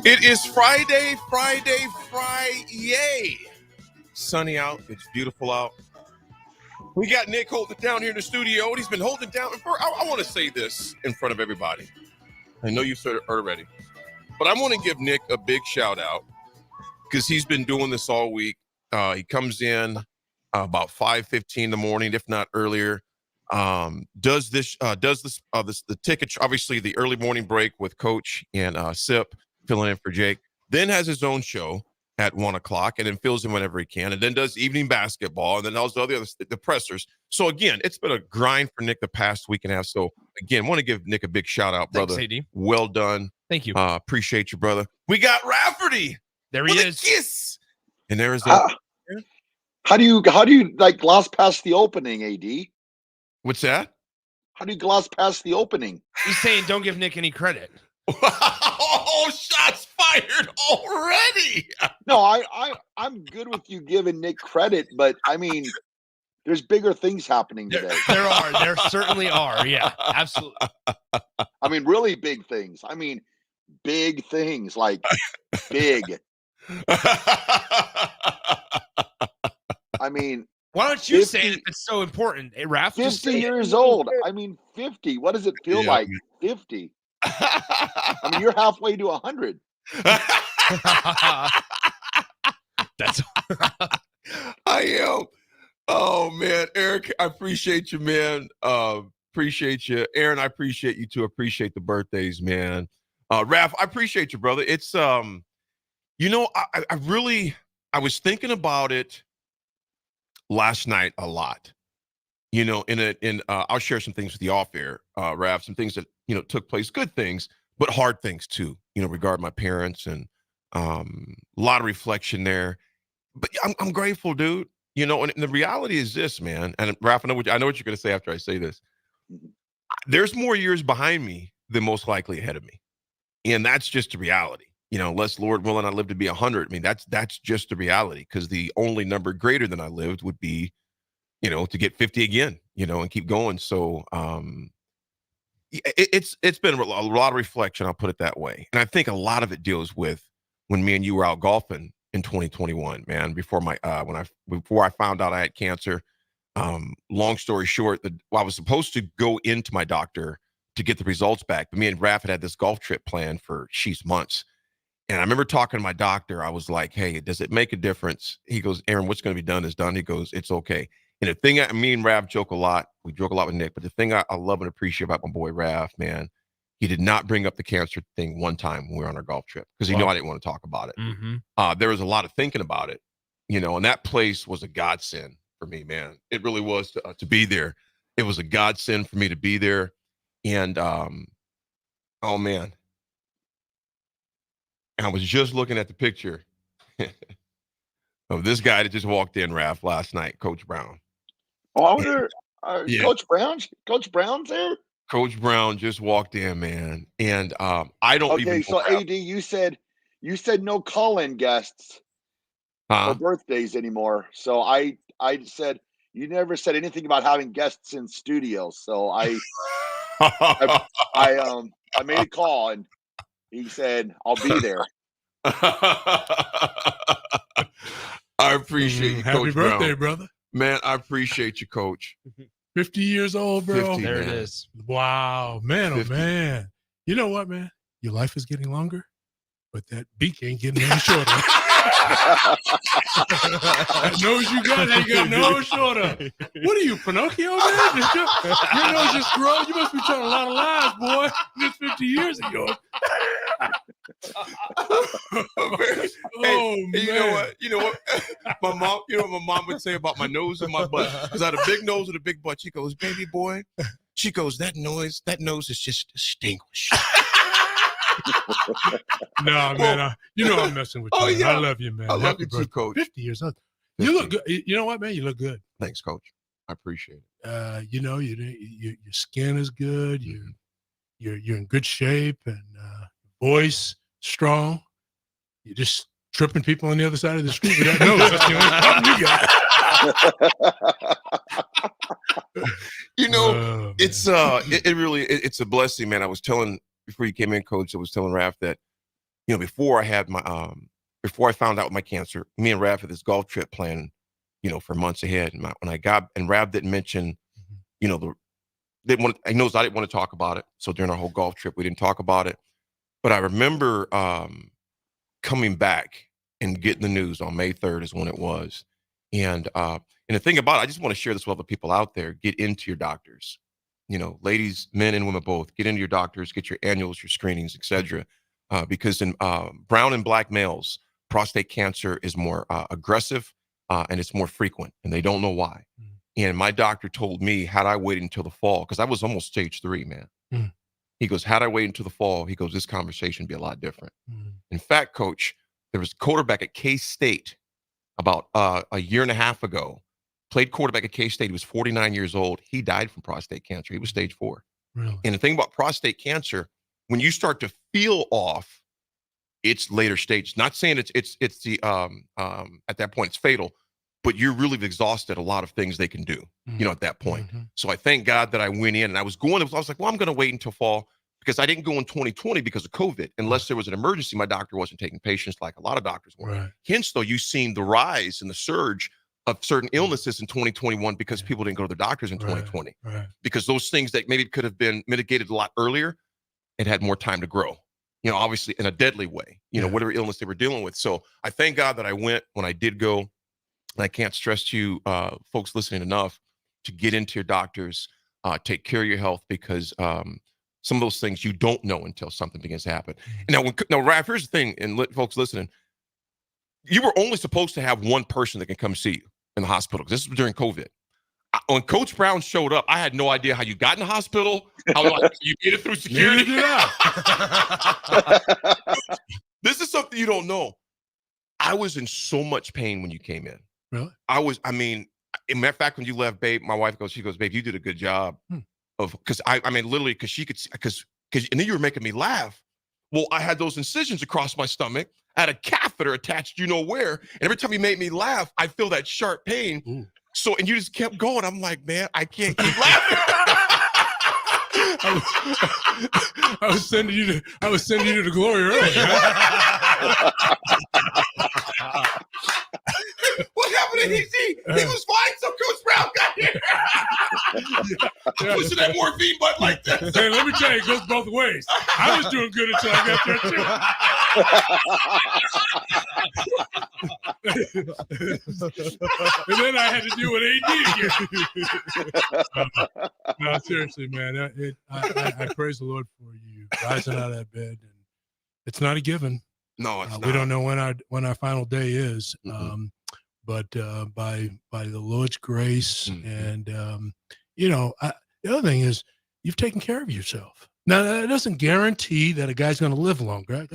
It is Friday. Sunny out. It's beautiful out. We got Nick holding it down here in the studio, and he's been holding it down. I want to say this in front of everybody. I know you said it already, but I want to give Nick a big shout out because he's been doing this all week. He comes in about 5:15 in the morning, if not earlier. Does the ticket, obviously the early morning break with Coach and Sip filling in for Jake, then has his own show at 1:00 and then fills in whenever he can, and then does evening basketball, and then does all the other the pressers. So again, it's been a grind for Nick the past week and a half. So again, want to give Nick a big shout out, brother. Thanks, AD. Well done. Thank you. Appreciate you, brother. We got Raff AD. There he is. Kiss. And there is How do you like gloss past the opening, AD? What's that? How do you gloss past the opening? He's saying don't give Nick any credit. Oh, shots fired already. No, I'm good with you giving Nick credit, but I mean, there's bigger things happening today. There certainly are. Yeah, absolutely. I mean, really big things. I mean, big things like big. I mean, why don't you 50, say it if it's so important? Hey, Raff, 50 years old. I mean, 50. What does it feel like? 50. I mean, you're halfway to 100. That's I am. Oh man, Eric, I appreciate you, man. Appreciate you, Aaron. I appreciate you too. Appreciate the birthdays, man. Raff, I appreciate you, brother. It's you know, I was thinking about it last night a lot. You know, I'll share some things with you off air, Raff, some things that, you know, took place, good things, but hard things too, you know, regarding my parents, and a lot of reflection there. But I'm grateful, dude. You know, and the reality is this, man. And Raff, I know what you're going to say after I say this. There's more years behind me than most likely ahead of me, and that's just the reality. You know, unless Lord willing I live to be 100. I mean, that's just the reality, because the only number greater than I lived would be, you know, to get 50 again, you know, and keep going. So it's been a lot of reflection, I'll put it that way. And I think a lot of it deals with when me and you were out golfing in 2021, man, before I found out I had cancer. Long story short, I was supposed to go into my doctor to get the results back, but me and Raff had this golf trip planned for months. And I remember talking to my doctor. I was like, hey, does it make a difference? He goes, Aaron, what's going to be done is done. He goes, it's okay. And the thing, me and Raff joke a lot. We joke a lot with Nick, but the thing I love and appreciate about my boy Raff, man, he did not bring up the cancer thing one time when we were on our golf trip, because he knew I didn't want to talk about it. Mm-hmm. There was a lot of thinking about it, you know, and that place was a godsend for me, man. It really was to be there. It was a godsend for me to be there. And, oh man. And I was just looking at the picture of this guy that just walked in, Raff, last night, Coach Brown. Oh, I wonder, Yeah. Coach Brown's there? Coach Brown just walked in, man. And I don't even know. Okay, so AD, you said no call-in guests for birthdays anymore. So I said, you never said anything about having guests in studios. So I made a call, and he said, I'll be there. I appreciate you, Coach Happy birthday, Brown. brother. Man, I appreciate you, Coach. 50 years old, bro. 50, There man. it is. Wow, man, 50. oh man. You know what, man? Your life is getting longer, but that beak ain't getting any shorter. That nose you got ain't got no shorter. What are you, Pinocchio, man? Your nose just grow. You must be telling a lot of lies, boy. This 50 years of yours. Hey, you know what? My mom, you know what my mom would say about my nose and my butt? Because I had a big nose and a big butt. She goes, baby boy. She goes, that nose is just distinguished. No, man. You know I'm messing with you. Oh, Man. yeah. I love you, man. I love Happy you too, birthday. Coach. 50 years old. 50. You look good. You know what, man? You look good. Thanks, Coach. I appreciate it. You know, your skin is good. You're in good shape, and voice strong. You're just tripping people on the other side of the street with that nose. That's the only problem you got. You know, it's it really it's a blessing, man. I was telling before you came in, Coach. I was telling Raff that before I had my before I found out my cancer, me and Raff had this golf trip planned, for months ahead. And when I got, and Rav didn't mention, he knows I didn't want to talk about it. So during our whole golf trip, we didn't talk about it. But I remember coming back and getting the news on May 3rd is when it was. And the thing about it, I just want to share this with other people out there. Get into your doctors, ladies, men and women both. Get into your doctors, get your annuals, your screenings, etc. Because in brown and black males, prostate cancer is more aggressive and it's more frequent, and they don't know why. And my doctor told me, had I waited until the fall, because I was almost stage 3, man. He goes, had I waited until the fall, he goes, this conversation would be a lot different. In fact, Coach, there was a quarterback at K-State about a year and a half ago, played quarterback at K-State. He was 49 years old. He died from prostate cancer. He was stage 4. Really? And the thing about prostate cancer, when you start to feel off, it's later stage. Not saying it's the at that point it's fatal, but you're really exhausted a lot of things they can do, at that point. So I thank God that I went in, and I was like, well, I'm going to wait until fall, because I didn't go in 2020 because of COVID, unless there was an emergency. My doctor wasn't taking patients like a lot of doctors were. Right. Hence, though, you've seen the rise and the surge of certain illnesses in 2021 because people didn't go to their doctors in 2020. Right. Because those things that maybe could have been mitigated a lot earlier, it had more time to grow, obviously in a deadly way, whatever illness they were dealing with. So I thank God that I went when I did go. And I can't stress to you, folks listening, enough to get into your doctors, take care of your health, because some of those things you don't know until something begins to happen. And now, Raff, here's the thing, and folks listening, you were only supposed to have one person that can come see you in the hospital, because this was during COVID. When Coach Brown showed up, I had no idea how you got in the hospital, how you made it through security. This is something you don't know. I was in so much pain when you came in. Really? In matter of fact, when you left, babe, my wife goes, babe, you did a good job. Because literally, because and then you were making me laugh. Well, I had those incisions across my stomach. I had a catheter attached, where. And every time you made me laugh, I feel that sharp pain. Ooh. So, and you just kept going. I'm like, man, I can't keep laughing. I was sending you to the glory earlier. What happened to EC? He was fine, so Coach Brown got here. I'm pushing that morphine button like this. Hey, let me tell you, it goes both ways. I was doing good until I got there too. And then I had to deal with AD again. No, seriously, man. I praise the Lord for you rising out of that bed. And it's not a given. No, it's not. We don't know when our final day is. But by the Lord's grace, and the other thing is, you've taken care of yourself. Now, that doesn't guarantee that a guy's going to live longer.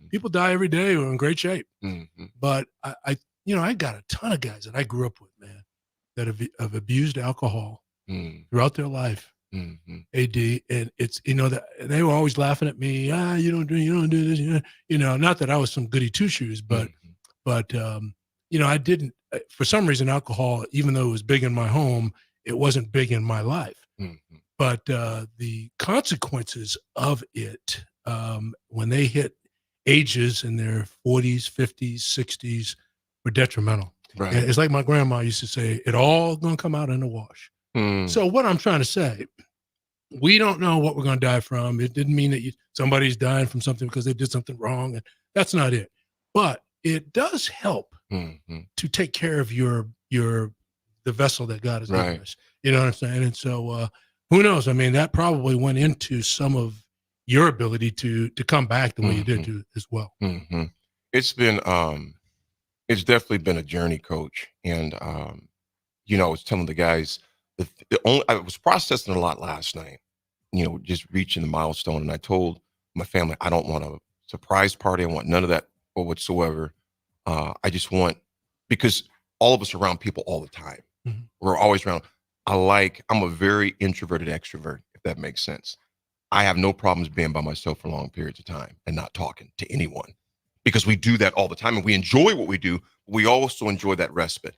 People die every day who are in great shape. But I got a ton of guys that I grew up with, man, that have abused alcohol throughout their life. AD, and it's that they were always laughing at me. You don't do this. Not that I was some goody two shoes, but I didn't. For some reason, alcohol, even though it was big in my home, it wasn't big in my life. But the consequences of it, when they hit ages in their 40s, 50s, 60s, were detrimental. Right. It's like my grandma used to say, it all going to come out in the wash. So what I'm trying to say, we don't know what we're going to die from. It didn't mean that somebody's dying from something because they did something wrong. And that's not it. But it does help to take care of the vessel that God has given us. You know what I'm saying? And so who knows? That probably went into some of your ability to come back the way you did to as well. It's been it's definitely been a journey, Coach. And I was telling the guys, I was processing a lot last night, just reaching the milestone. And I told my family, I don't want a surprise party. I want none of that or whatsoever. I just want, because all of us are around people all the time. We're always around. I'm a very introverted extrovert, if that makes sense. I have no problems being by myself for long periods of time and not talking to anyone, because we do that all the time and we enjoy what we do. But we also enjoy that respite,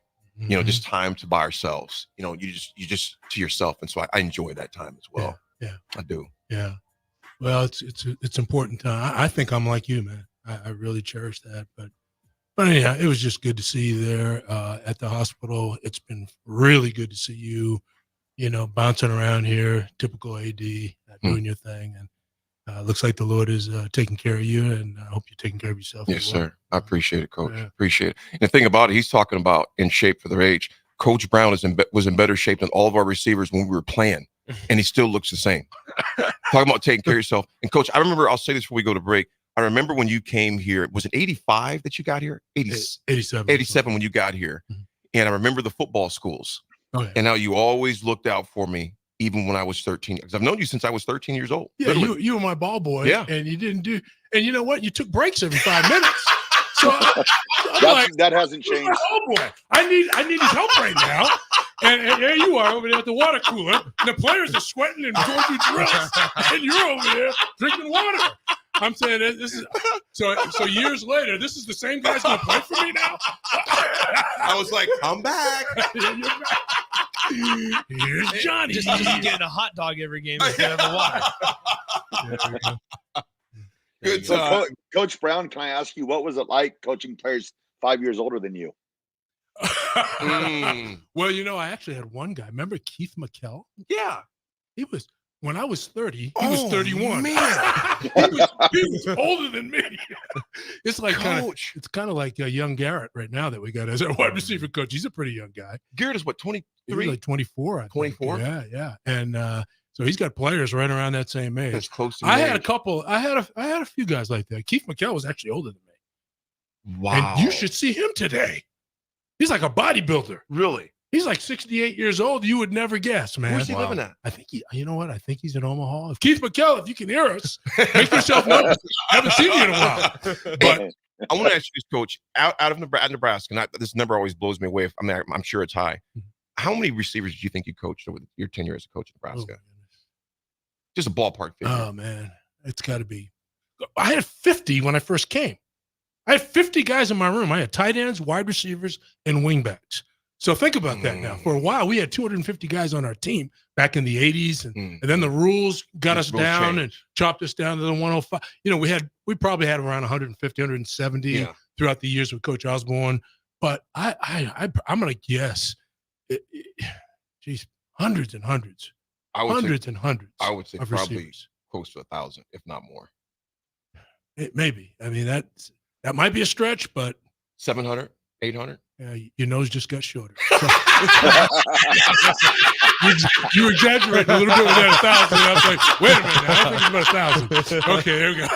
just time to by ourselves. You just to yourself. And so I enjoy that time as well. Yeah. I do. Yeah. Well, it's important time. I think I'm like you, man. I really cherish that. But anyhow, it was just good to see you there at the hospital. It's been really good to see you, bouncing around here, typical AD, doing your thing. And looks like the Lord is taking care of you, and I hope you're taking care of yourself. Yes, as well. sir. I appreciate it, Coach. Yeah. Appreciate it. And the thing about it, he's talking about in shape for their age. Coach Brown was in better shape than all of our receivers when we were playing, and he still looks the same. Talking about taking care of yourself. And, Coach, I remember, I'll say this before we go to break. I remember when you came here, was it 85 that you got here? 87. 87 when you got here. Mhm. And I remember the football schools. Oh, yeah. And how you always looked out for me, even when I was 13. Because I've known you since I was 13 years old. Yeah, you were my ball boy. Yeah. And you didn't do, and you know what? You took breaks every 5 minutes. So that hasn't changed. Oh boy, I need his help right now. And there you are over there at the water cooler. And the players are sweating and going through drills, and you're over there drinking water. I'm saying this is so years later, this is the same guy's gonna play for me now. I was like, I'm back. You're back. Here's Johnny. Just getting a hot dog every game instead of a water. Good So, time. Coach Brown, can I ask you, what was it like coaching players 5 years older than you? Well, I actually had one guy. Remember Keith McKell? Yeah. He was, when I was 30, he was 31. Man. he was older than me. It's like Coach. it's kind of like young Garrett right now that we got as our wide receiver coach. He's a pretty young guy. Garrett is what, 23? He was like 24. I think. 24? Yeah. And so he's got players right around that same age. That's close to I your had a age. couple. I had a few guys like that. Keith McKell was actually older than me. Wow. And you should see him today. He's like a bodybuilder. Really? He's like 68 years old. You would never guess, man. Where's he living at? I think you know what? I think he's in Omaha. If Keith McKell, if you can hear us, make yourself known. Haven't seen you in a while. But I want to ask you this, Coach. Out of Nebraska, and this number always blows me away. I'm sure it's high. How many receivers do you think you coached over your tenure as a coach in Nebraska? Just a ballpark figure. Oh man, it's got to be. I had 50 when I first came. I had 50 guys in my room. I had tight ends, wide receivers, and wingbacks. So think about that now. For a while, we had 250 guys on our team back in the 80s, and then the rules got us down and chopped us down to the 105. We probably had around 150, 170 throughout the years with Coach Osborne. But I'm gonna guess, geez, hundreds and hundreds, hundreds and hundreds. I would say of probably receivers. close to 1,000, if not more. Maybe. I mean, that might be a stretch, but 700, 800. Your nose just got shorter. So, you exaggerate a little bit with that 1,000. I was like, wait a minute, I don't think it's about 1,000. Okay, there we go.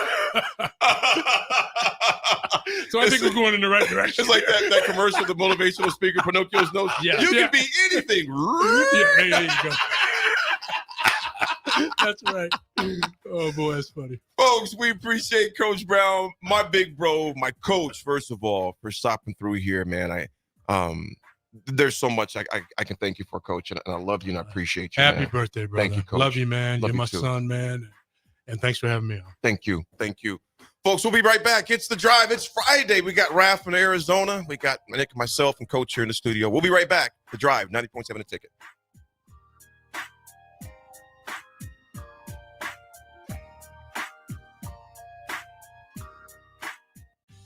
So I think we're going in the right direction. It's like that commercial, the motivational speaker, Pinocchio's nose. Yeah. You can be anything. Yeah, there you go. That's right. Oh boy, that's funny. Folks, we appreciate Coach Brown, my big bro, my coach, first of all, for stopping through here, man. There's so much I can thank you for, Coach, and I love you and I appreciate you. Happy man. birthday, brother. Thank you, Coach. Love you, man. Love You're you my too. son, man. And thanks for having me on. Thank you. Folks, we'll be right back. It's The Drive. It's Friday. We got Raff in Arizona. We got Nick, myself, and Coach here in the studio. We'll be right back. The Drive, 90.7 A Ticket.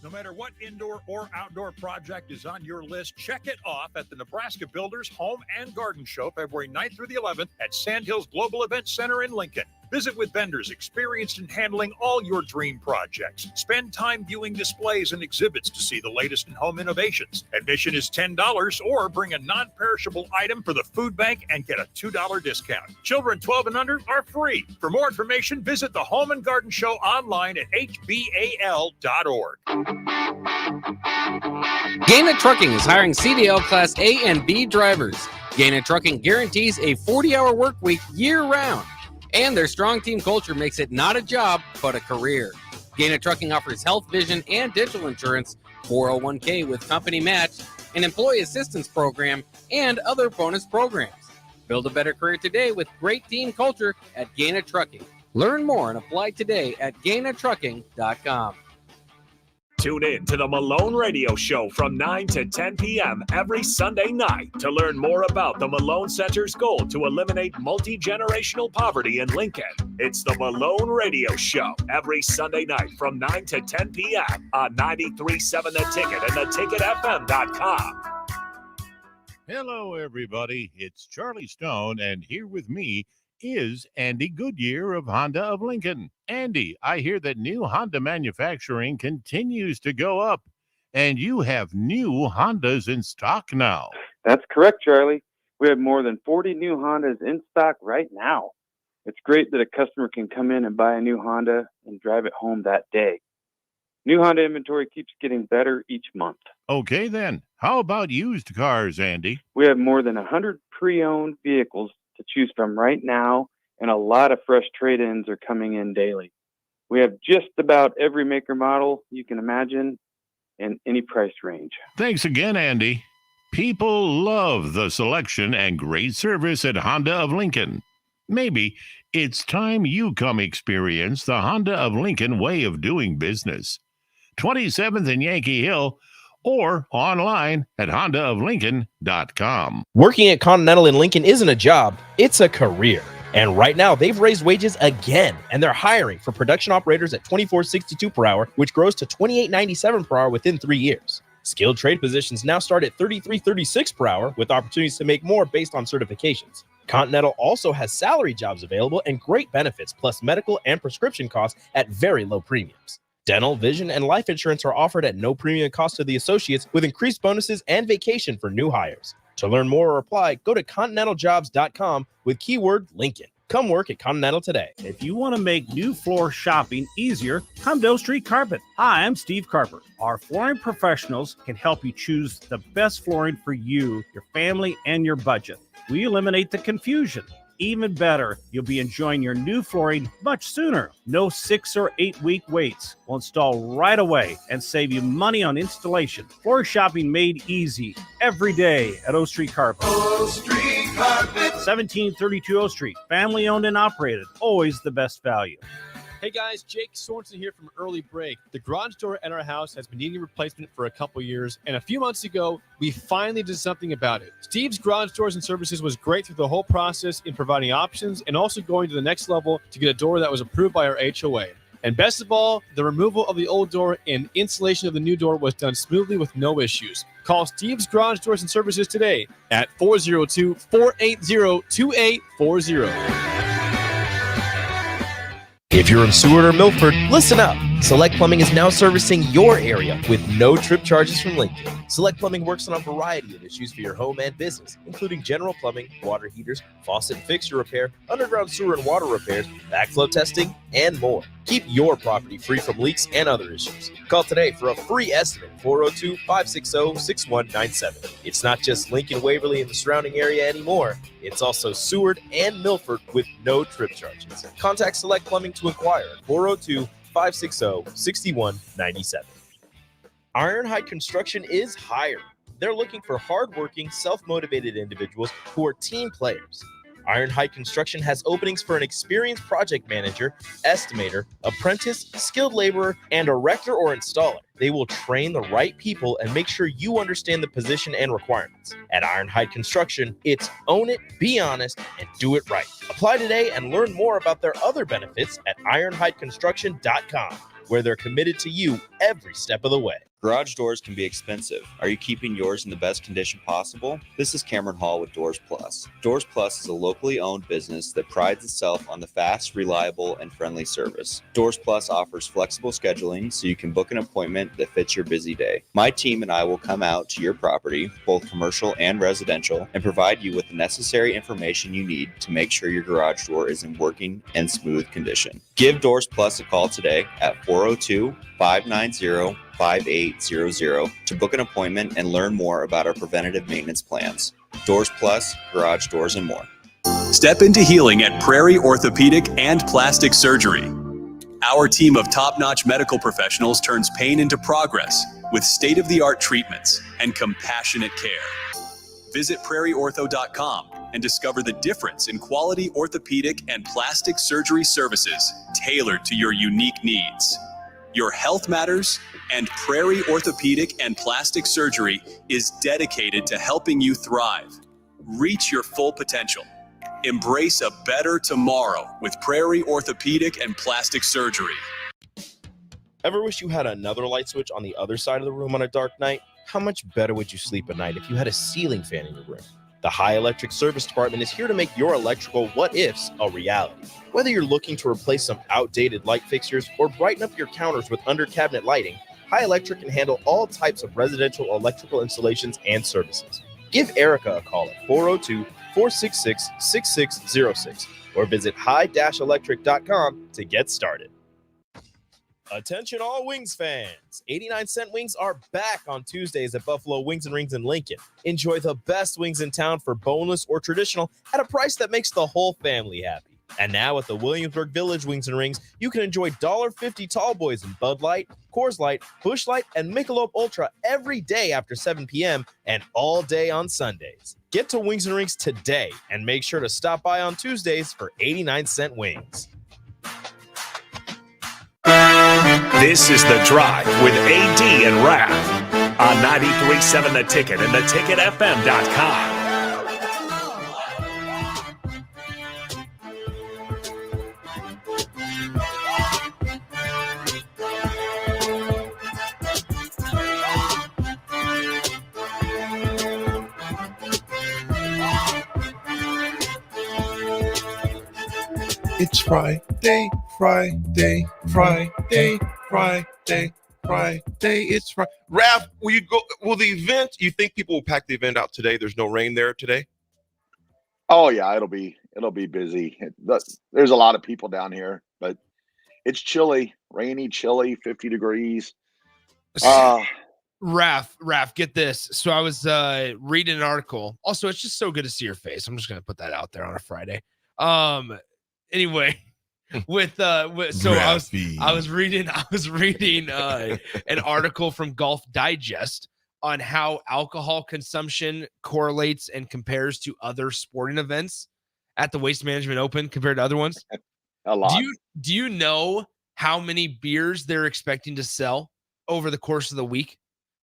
No matter what indoor or outdoor project is on your list, check it off at the Nebraska Builders Home and Garden Show, February 9th through the 11th at Sandhills Global Event Center in Lincoln. Visit with vendors experienced in handling all your dream projects. Spend time viewing displays and exhibits to see the latest in home innovations. Admission is $10 or bring a non-perishable item for the food bank and get a $2 discount. Children 12 and under are free. For more information, visit the Home and Garden Show online at hbal.org. Gaina Trucking is hiring CDL Class A and B drivers. Gaina Trucking guarantees a 40-hour work week year-round. And their strong team culture makes it not a job, but a career. Gaina Trucking offers health, vision, and dental insurance, 401k with company match, an employee assistance program, and other bonus programs. Build a better career today with great team culture at Gaina Trucking. Learn more and apply today at GainaTrucking.com. Tune in to the Malone Radio Show from 9 to 10 p.m. every Sunday night to learn more about the Malone Center's goal to eliminate multi-generational poverty in Lincoln. It's the Malone Radio Show every Sunday night from 9 to 10 p.m. on 93.7 The Ticket and theticketfm.com. Hello, everybody. It's Charlie Stone, and here with me is Andy Goodyear of Honda of Lincoln. Andy, I hear that new Honda manufacturing continues to go up, and you have new Hondas in stock now. That's correct, Charlie. We have more than 40 new Hondas in stock right now. It's great that a customer can come in and buy a new Honda and drive it home that day. New Honda inventory keeps getting better each month. Okay, then. How about used cars, Andy? We have more than 100 pre-owned vehicles to choose from right now, and a lot of fresh trade-ins are coming in daily. We have just about every maker model you can imagine in any price range. Thanks again, Andy. People love the selection and great service at Honda of Lincoln. Maybe it's time you come experience the Honda of Lincoln way of doing business. 27th and Yankee Hill, or online at hondaoflincoln.com. Working at Continental in Lincoln isn't a job, it's a career. And right now, they've raised wages again, and they're hiring for production operators at $24.62 per hour, which grows to $28.97 per hour within 3 years. Skilled trade positions now start at $33.36 per hour, with opportunities to make more based on certifications. Continental also has salary jobs available and great benefits, plus medical and prescription costs at very low premiums. Dental, vision, and life insurance are offered at no premium cost to the associates, with increased bonuses and vacation for new hires. To learn more or apply, go to continentaljobs.com with keyword Lincoln. Come work at Continental today. If you want to make new floor shopping easier, come to O Street Carpet. Hi, I'm Steve Carper. Our flooring professionals can help you choose the best flooring for you, your family, and your budget. We eliminate the confusion. Even better, you'll be enjoying your new flooring much sooner. No 6 or 8 week waits. We'll install right away and save you money on installation. Floor shopping made easy every day at O Street Carpet. O Street Carpet. 1732 O Street. Family owned and operated. Always the best value. Hey guys, Jake Sorensen here from Early Break. The garage door at our house has been needing replacement for a couple years, and a few months ago, we finally did something about it. Steve's Garage Doors and Services was great through the whole process in providing options and also going to the next level to get a door that was approved by our HOA. And best of all, the removal of the old door and installation of the new door was done smoothly with no issues. Call Steve's Garage Doors and Services today at 402-480-2840. If you're in Seward or Milford, listen up. Select Plumbing is now servicing your area with no trip charges from Lincoln. Select Plumbing works on a variety of issues for your home and business, including general plumbing, water heaters, faucet and fixture repair, underground sewer and water repairs, backflow testing, and more. Keep your property free from leaks and other issues. Call today for a free estimate, 402-560-6197. It's not just Lincoln, Waverly, and the surrounding area anymore. It's also Seward and Milford with no trip charges. Contact Select Plumbing to inquire at 402-560-6197. Ironhide Construction is hiring. They're looking for hardworking, self-motivated individuals who are team players. Ironhide Construction has openings for an experienced project manager, estimator, apprentice, skilled laborer, and erector or installer. They will train the right people and make sure you understand the position and requirements. At Ironhide Construction, it's own it, be honest, and do it right. Apply today and learn more about their other benefits at ironhideconstruction.com, where they're committed to you every step of the way. Garage doors can be expensive. Are you keeping yours in the best condition possible? This is Cameron Hall with Doors Plus. Doors Plus is a locally owned business that prides itself on the fast, reliable, and friendly service. Doors Plus offers flexible scheduling so you can book an appointment that fits your busy day. My team and I will come out to your property, both commercial and residential, and provide you with the necessary information you need to make sure your garage door is in working and smooth condition. Give Doors Plus a call today at 402-590-5800 to book an appointment and learn more about our preventative maintenance plans. Doors Plus, garage doors, and more. Step into healing at Prairie Orthopedic and Plastic Surgery. Our team of top-notch medical professionals turns pain into progress with state-of-the-art treatments and compassionate care. Visit prairieortho.com and discover the difference in quality orthopedic and plastic surgery services tailored to your unique needs. Your health matters, and Prairie Orthopedic and Plastic Surgery is dedicated to helping you thrive. Reach your full potential. Embrace a better tomorrow with Prairie Orthopedic and Plastic Surgery. Ever wish you had another light switch on the other side of the room on a dark night? How much better would you sleep at night if you had a ceiling fan in your room? The High Electric Service Department is here to make your electrical what-ifs a reality. Whether you're looking to replace some outdated light fixtures or brighten up your counters with under-cabinet lighting, High Electric can handle all types of residential electrical installations and services. Give Erica a call at 402-466-6606 or visit high-electric.com to get started. Attention all Wings fans. 89-cent wings are back on Tuesdays at Buffalo Wings and Rings in Lincoln. Enjoy the best wings in town for boneless or traditional at a price that makes the whole family happy. And now at the Williamsburg Village Wings and Rings, you can enjoy $1.50 tall boys in Bud Light, Coors Light, Busch Light, and Michelob Ultra every day after 7 p.m. and all day on Sundays. Get to Wings and Rings today and make sure to stop by on Tuesdays for 89-cent wings. This is The Drive with AD and Raff on 93.7 The Ticket and theticketfm.com. It's Friday, Friday, Friday, Friday, Friday. It's Friday. Raff, will you go? Will the event? You think people will pack the event out today? There's no rain there today. Oh yeah, it'll be busy. There's a lot of people down here, but it's chilly, rainy, chilly, 50 degrees. Raff, get this. So I was reading an article. Also, it's just so good to see your face. I'm just gonna put that out there on a Friday. Anyway, so I was reading an article from Golf Digest on how alcohol consumption correlates and compares to other sporting events at the Waste Management Open compared to other ones. A lot. Do you know how many beers they're expecting to sell over the course of the week?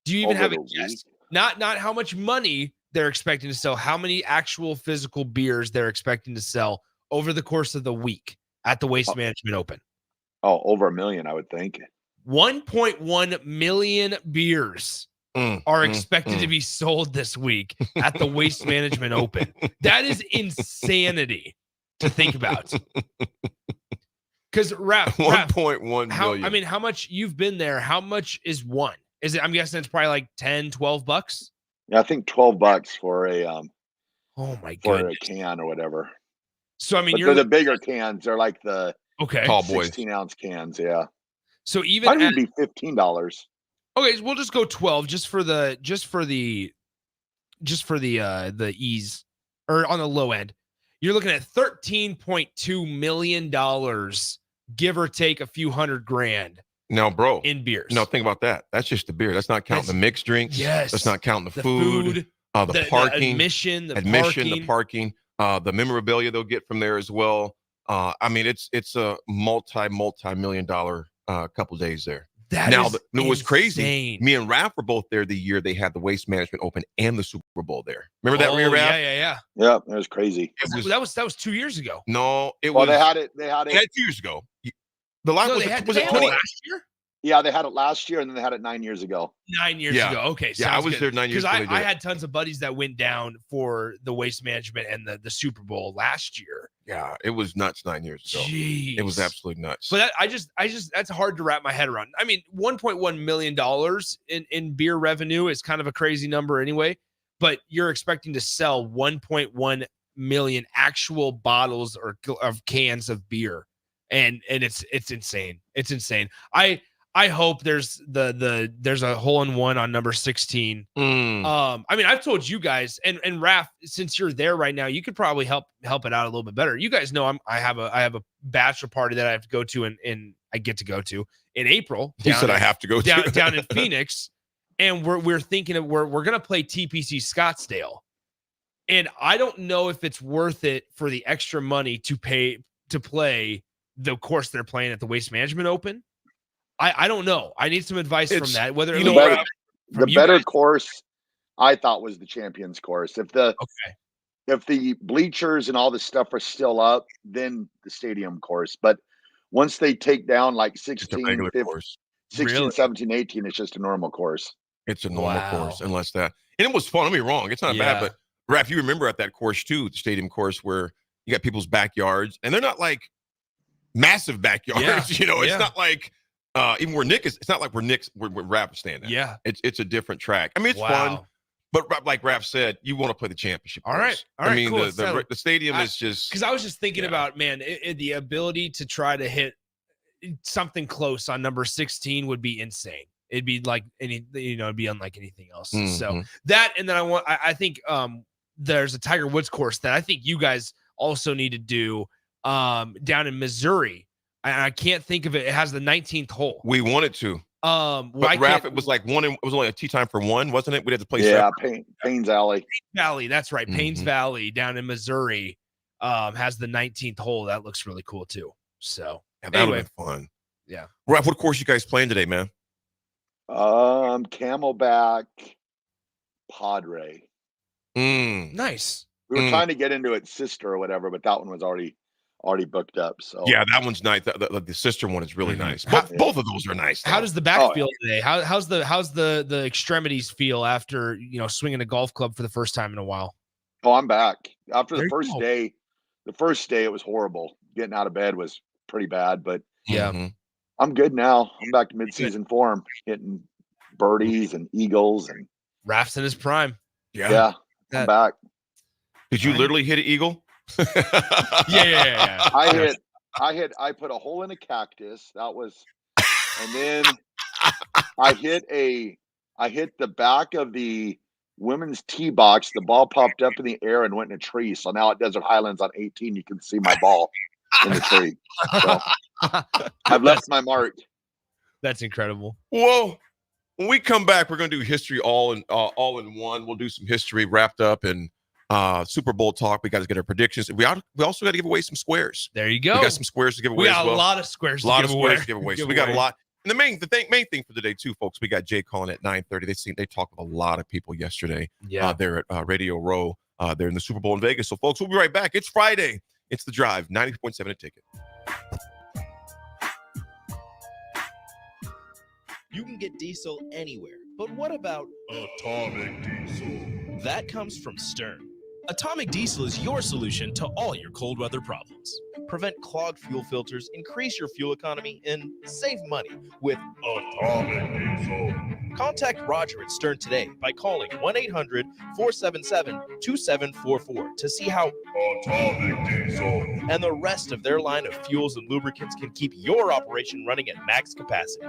Do you even have a guess? Not how much money they're expecting to sell, how many actual physical beers they're expecting to sell over the course of the week at the Waste Management Open. Oh, over 1 million, I would think. 1.1 million beers are expected to be sold this week at the Waste Management Open. That is insanity to think about. Because Raff, 1.1 million. I mean, how much you've been there? How much is one? Is it? I'm guessing it's probably like $10-$12. Yeah, I think $12 for a oh my god, for a can or whatever. So I mean, but they're the bigger cans. They're like the tall boys, 16-ounce cans. Yeah. So even might even be $15. Okay, we'll just go 12 just for the ease, or on the low end. You're looking at $13.2 million, give or take a few $100,000. Now, bro, in beers. No, think about that. That's just the beer. That's not counting the mixed drinks. Yes. That's not counting the food, the parking, the admission, the parking, the memorabilia they'll get from there as well. I mean, it's a multi-million dollar couple days there. It was crazy. Me and Raff were both there the year they had the Waste Management Open and the Super Bowl there. Remember that, Raff? Yeah. Yeah, it was crazy. That was 2 years ago. No, they had it 2 years ago. The last was it 20 last year? Yeah, they had it last year, and then they had it 9 years ago. 9 years ago. Okay. Yeah, I was there 9 years ago. Because I had tons of buddies that went down for the Waste Management and the Super Bowl last year. Yeah, it was nuts 9 years ago. Jeez. It was absolutely nuts. But I just that's hard to wrap my head around. I mean, $1.1 million in beer revenue is kind of a crazy number anyway, but you're expecting to sell 1.1 million actual bottles of cans of beer. And it's insane. It's insane. I hope there's a hole-in-one on number 16. I mean, I've told you guys, and Raff, since you're there right now, you could probably help it out a little bit better. You guys know I have a bachelor party that I have to go to in April. He said I have to go down in Phoenix, and we're thinking of we're gonna play TPC Scottsdale, and I don't know if it's worth it for the extra money to play the course they're playing at the Waste Management Open. I don't know. I need some advice from that. Whether you it know, be the you better guys- course I thought was the Champions course. If the bleachers and all this stuff are still up, then the stadium course. But once they take down like 16, 15, course. 16, Really? 17, 18, it's just a normal course. It's a normal course, unless that. And it was fun. Don't be wrong. It's not bad, but Raph, you remember at that course too, the stadium course, where you got people's backyards, and they're not like massive backyards. It's not like even where Nick is. It's not like where Raph is standing. Yeah, it's a different track. I mean, it's fun, but like Raph said, you want to play the championship. All course. right. I mean, cool. the stadium is just because I was just thinking about the ability to try to hit something close on number 16 would be insane. It'd be like it'd be unlike anything else. Mm-hmm. So that, and then I think there's a Tiger Woods course that I think you guys also need to do down in Missouri. I can't think of it. It has the 19th hole. We wanted to. But Raph, it was like it was only a tee time for one, wasn't it? We had to play. Yeah, Payne's Alley. Valley, that's right. Payne's Valley down in Missouri has the 19th hole. That looks really cool too. So that would have been fun. Yeah. Raph, what course you guys playing today, man? Camelback Padre. Nice. We were trying to get into its sister or whatever, but that one was already booked up. So yeah, that one's nice. The sister one is really nice. Both of those are nice. How does the back feel today? How's the extremities feel after swinging a golf club for the first time in a while? Oh, I'm back. After the first day, it was horrible. Getting out of bed was pretty bad, but I'm good now. I'm back to mid-season form, hitting birdies and eagles and Raff's in his prime. Yeah, I'm back. Did you literally hit an eagle? Yeah. I put a hole in a cactus. That was, and then I hit the back of the women's tee box. The ball popped up in the air and went in a tree. So now at Desert Highlands on 18, you can see my ball in the tree. So I've left my mark. That's incredible. Whoa. When we come back, we're going to do history all in one. We'll do some history wrapped up in Super Bowl talk. We got to get our predictions. We also got to give away some squares. There you go. We got some squares to give away. We got as well. a lot of squares. A lot of squares to give away. So we got a lot. And the main thing for today too, folks. We got Jay calling at 9:30. They talked with a lot of people yesterday. Yeah. There at Radio Row. They're in the Super Bowl in Vegas. So folks, we'll be right back. It's Friday. It's The Drive. 90.7 a ticket. You can get diesel anywhere, but what about Atomic Diesel? That comes from Stern. Atomic Diesel is your solution to all your cold weather problems. Prevent clogged fuel filters, increase your fuel economy, and save money with Atomic Diesel. Contact Roger at Stern today by calling 1-800-477-2744 to see how Atomic Diesel and the rest of their line of fuels and lubricants can keep your operation running at max capacity.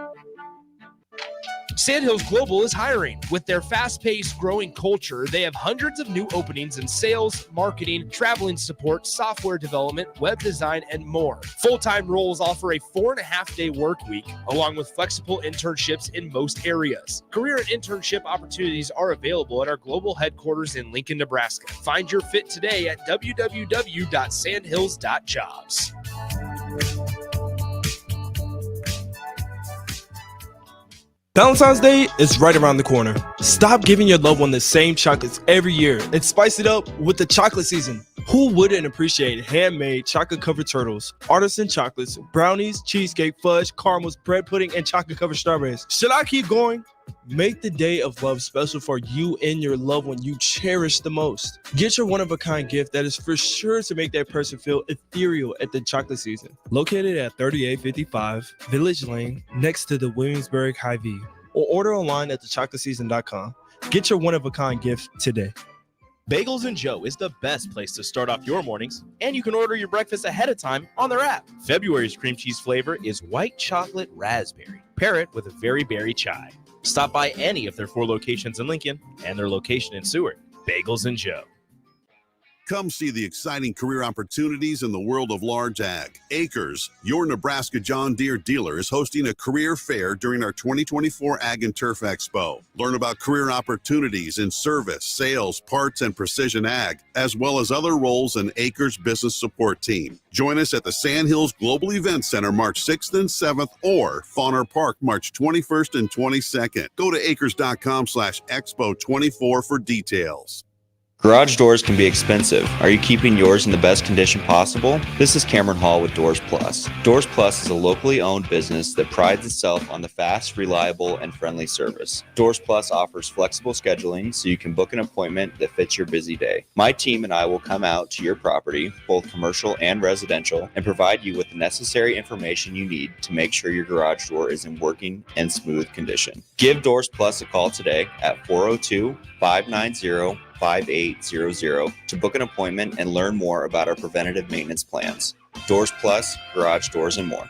Sandhills Global is hiring. With their fast-paced, growing culture, they have hundreds of new openings in sales, marketing, traveling support, software development, web design, and more. Full-time roles offer a 4.5-day work week, along with flexible internships in most areas. Career and internship opportunities are available at our global headquarters in Lincoln, Nebraska. Find your fit today at www.sandhills.jobs. Valentine's Day is right around the corner. Stop giving your loved one the same chocolates every year and spice it up with the chocolate season. Who wouldn't appreciate handmade chocolate-covered turtles, artisan chocolates, brownies, cheesecake, fudge, caramels, bread pudding, and chocolate-covered strawberries? Should I keep going? Make the day of love special for you and your loved one you cherish the most. Get your one-of-a-kind gift that is for sure to make that person feel ethereal at the chocolate season. Located at 3855 Village Lane, next to the Williamsburg Hy-Vee, or order online at thechocolateseason.com. Get your one-of-a-kind gift today. Bagels and Joe is the best place to start off your mornings, and you can order your breakfast ahead of time on their app. February's cream cheese flavor is white chocolate raspberry. Pair it with a very berry chai. Stop by any of their 4 locations in Lincoln and their location in Seward. Bagels and Joe. Come see the exciting career opportunities in the world of large ag. Acres, your Nebraska John Deere dealer, is hosting a career fair during our 2024 Ag and Turf Expo. Learn about career opportunities in service, sales, parts, and precision ag, as well as other roles in Acres business support team. Join us at the Sandhills Global Event Center March 6th and 7th or Fauner Park March 21st and 22nd. Go to acres.com/expo24 for details. Garage doors can be expensive. Are you keeping yours in the best condition possible? This is Cameron Hall with Doors Plus. Doors Plus is a locally owned business that prides itself on the fast, reliable, and friendly service. Doors Plus offers flexible scheduling so you can book an appointment that fits your busy day. My team and I will come out to your property, both commercial and residential, and provide you with the necessary information you need to make sure your garage door is in working and smooth condition. Give Doors Plus a call today at 402-590-5800 to book an appointment and learn more about our preventative maintenance plans. Doors Plus, garage doors, and more.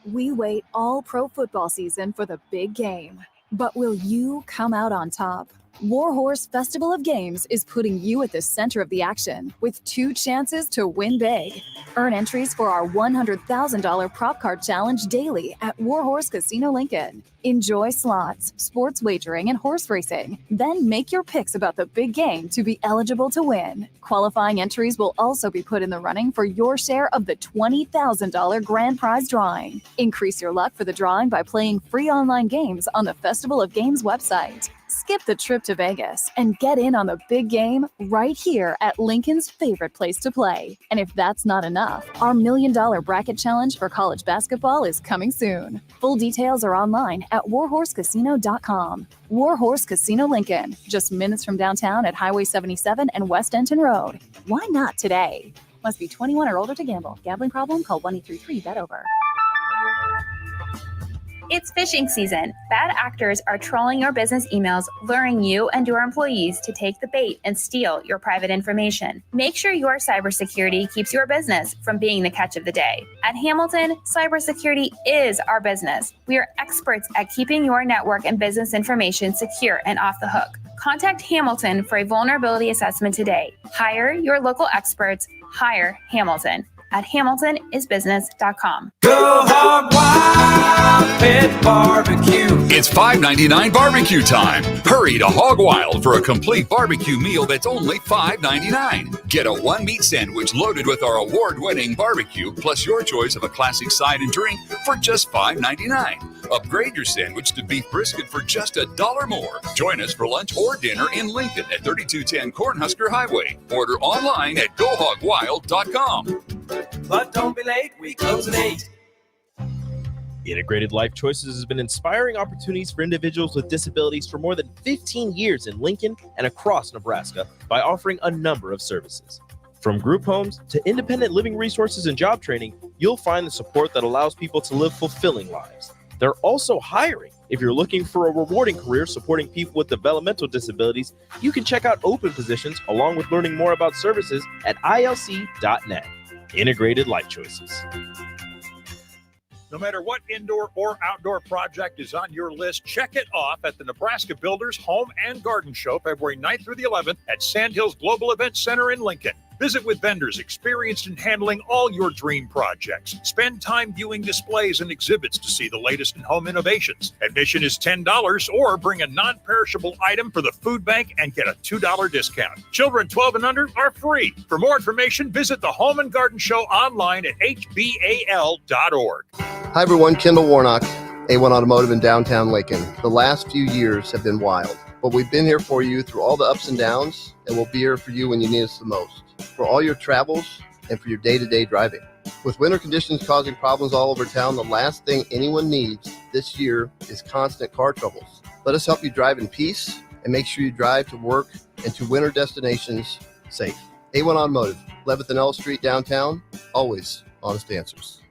We wait all pro football season for the big game, but will you come out on top? Warhorse Festival of Games is putting you at the center of the action with 2 chances to win big. Earn entries for our $100,000 prop card challenge daily at Warhorse Casino Lincoln. Enjoy slots, sports wagering, and horse racing. Then make your picks about the big game to be eligible to win. Qualifying entries will also be put in the running for your share of the $20,000 grand prize drawing. Increase your luck for the drawing by playing free online games on the Festival of Games website. Skip the trip to Vegas and get in on the big game right here at Lincoln's favorite place to play. And if that's not enough, our $1 million bracket challenge for college basketball is coming soon. Full details are online at warhorsecasino.com. Warhorse Casino Lincoln, just minutes from downtown at Highway 77 and West Denton Road. Why not today? Must be 21 or older to gamble. Gambling problem? Call 1-833-BET-OVER. It's phishing season. Bad actors are trolling your business emails, luring you and your employees to take the bait and steal your private information. Make sure your cybersecurity keeps your business from being the catch of the day. At Hamilton, cybersecurity is our business. We are experts at keeping your network and business information secure and off the hook. Contact Hamilton for a vulnerability assessment today. Hire your local experts. Hire Hamilton at hamiltonisbusiness.com. Go Hog Wild Pit Barbecue. It's $5.99 barbecue time. Hurry to Hog Wild for a complete barbecue meal that's only $5.99. Get a 1-meat sandwich loaded with our award-winning barbecue, plus your choice of a classic side and drink for just $5.99. Upgrade your sandwich to beef brisket for just $1 more. Join us for lunch or dinner in Lincoln at 3210 Cornhusker Highway. Order online at GoHogWild.com. But don't be late, we close at 8. Integrated Life Choices has been inspiring opportunities for individuals with disabilities for more than 15 years in Lincoln and across Nebraska by offering a number of services. From group homes to independent living resources and job training, you'll find the support that allows people to live fulfilling lives. They're also hiring. If you're looking for a rewarding career supporting people with developmental disabilities, you can check out open positions along with learning more about services at ilc.net. Integrated Life Choices. No matter what indoor or outdoor project is on your list, check it off at the Nebraska Builders Home and Garden Show, February 9th through the 11th at Sandhills Global Event Center in Lincoln. Visit with vendors experienced in handling all your dream projects. Spend time viewing displays and exhibits to see the latest in home innovations. Admission is $10 or bring a non-perishable item for the food bank and get a $2 discount. Children 12 and under are free. For more information, visit the Home and Garden Show online at hbal.org. Hi everyone, Kendall Warnock, A1 Automotive in downtown Lincoln. The last few years have been wild, but we've been here for you through all the ups and downs, and we'll be here for you when you need us the most, for all your travels and for your day-to-day driving. With winter conditions causing problems all over town, the last thing anyone needs this year is constant car troubles. Let us help you drive in peace and make sure you drive to work and to winter destinations safe. A1 Automotive, 11th and L Street downtown, always honest answers.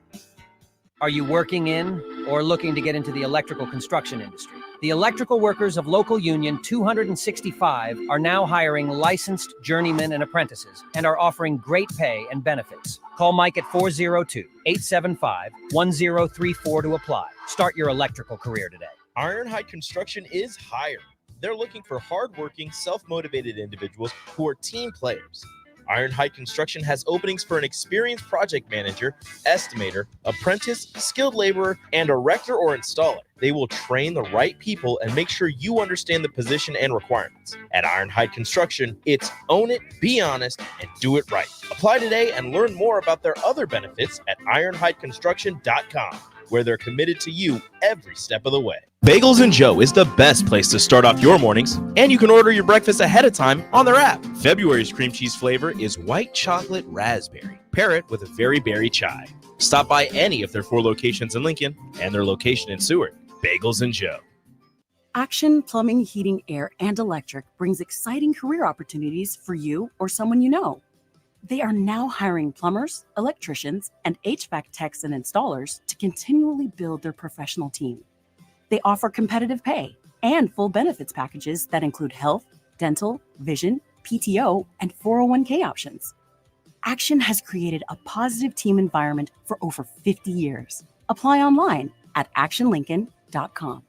Are you working in or looking to get into the electrical construction industry? The electrical workers of Local Union 265 are now hiring licensed journeymen and apprentices and are offering great pay and benefits. Call Mike at 402-875-1034 to apply. Start your electrical career today. Ironhide Construction is hiring. They're looking for hardworking, self-motivated individuals who are team players. Ironhide Construction has openings for an experienced project manager, estimator, apprentice, skilled laborer, and erector or installer. They will train the right people and make sure you understand the position and requirements. At Ironhide Construction, it's own it, be honest, and do it right. Apply today and learn more about their other benefits at ironhideconstruction.com, where they're committed to you every step of the way. Bagels and Joe is the best place to start off your mornings, and you can order your breakfast ahead of time on their app. February's cream cheese flavor is white chocolate raspberry. Pair it with a very berry chai. Stop by any of their 4 locations in Lincoln and their location in Seward. Bagels and Joe. Action Plumbing, Heating, Air, and Electric brings exciting career opportunities for you or someone you know. They are now hiring plumbers, electricians, and HVAC techs and installers to continually build their professional team. They offer competitive pay and full benefits packages that include health, dental, vision, PTO, and 401k options. Action has created a positive team environment for over 50 years. Apply online at actionlincoln.com.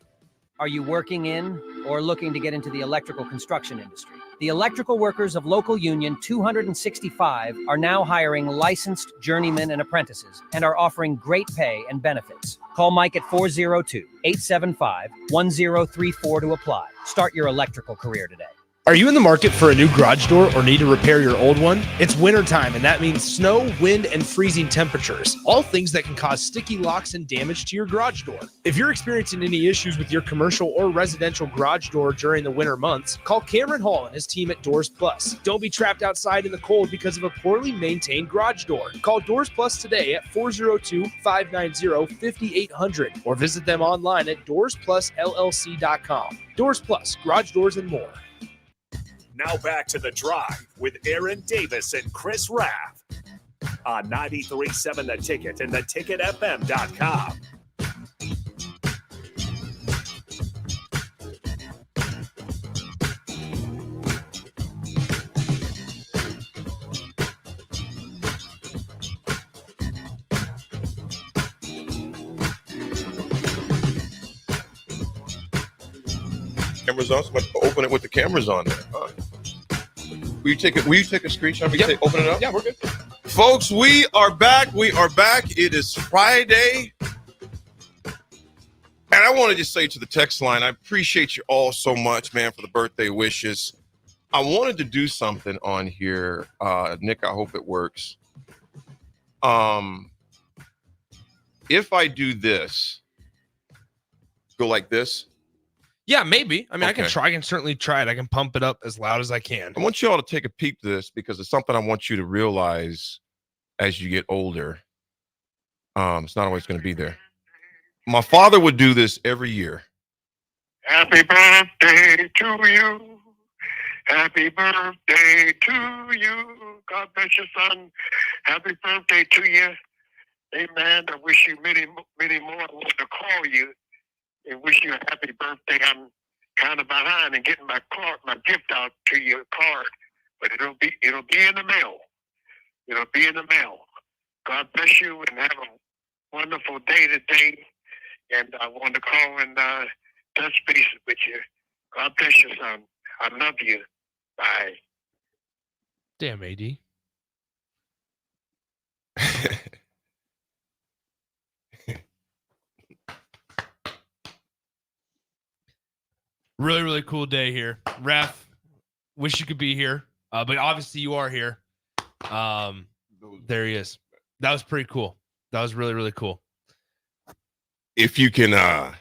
Are you working in or looking to get into the electrical construction industry? The electrical workers of local union 265 are now hiring licensed journeymen and apprentices and are offering great pay and benefits. Call Mike at 402-875-1034 to apply. Start your electrical career today. Are you in the market for a new garage door or need to repair your old one? It's wintertime, and that means snow, wind, and freezing temperatures. All things that can cause sticky locks and damage to your garage door. If you're experiencing any issues with your commercial or residential garage door during the winter months, call Cameron Hall and his team at Doors Plus. Don't be trapped outside in the cold because of a poorly maintained garage door. Call Doors Plus today at 402-590-5800 or visit them online at doorsplusllc.com. Doors Plus, garage doors and more. Now back to The Drive with Aaron Davis and Chris Raff on 93.7 The Ticket and theticketfm.com. Cameras on. So open it with the cameras on there. Huh? Will you take a screenshot? Open it up. Yeah, we're good. Folks, we are back. It is Friday. And I want to just say to the text line, I appreciate you all so much, man, for the birthday wishes. I wanted to do something on here. Nick, I hope it works. If I do this, go like this. Yeah, maybe. I mean, Okay. I can certainly try it. I can pump it up as loud as I can. I want you all to take a peek to this because it's something I want you to realize as you get older. It's not always going to be there. My father would do this every year. Happy birthday to you. Happy birthday to you. God bless your son. Happy birthday to you. Amen. I wish you many, many more. I want to call you and wish you a happy birthday. I'm kind of behind in getting my gift out to your card, but it'll be in the mail. It'll be in the mail. God bless you and have a wonderful day today. And I want to call and touch base with you. God bless you, son. I love you. Bye. Damn, AD. Really, really cool day here. Raff, wish you could be here. But obviously you are here. There he is. That was pretty cool. That was really, really cool. If you can, and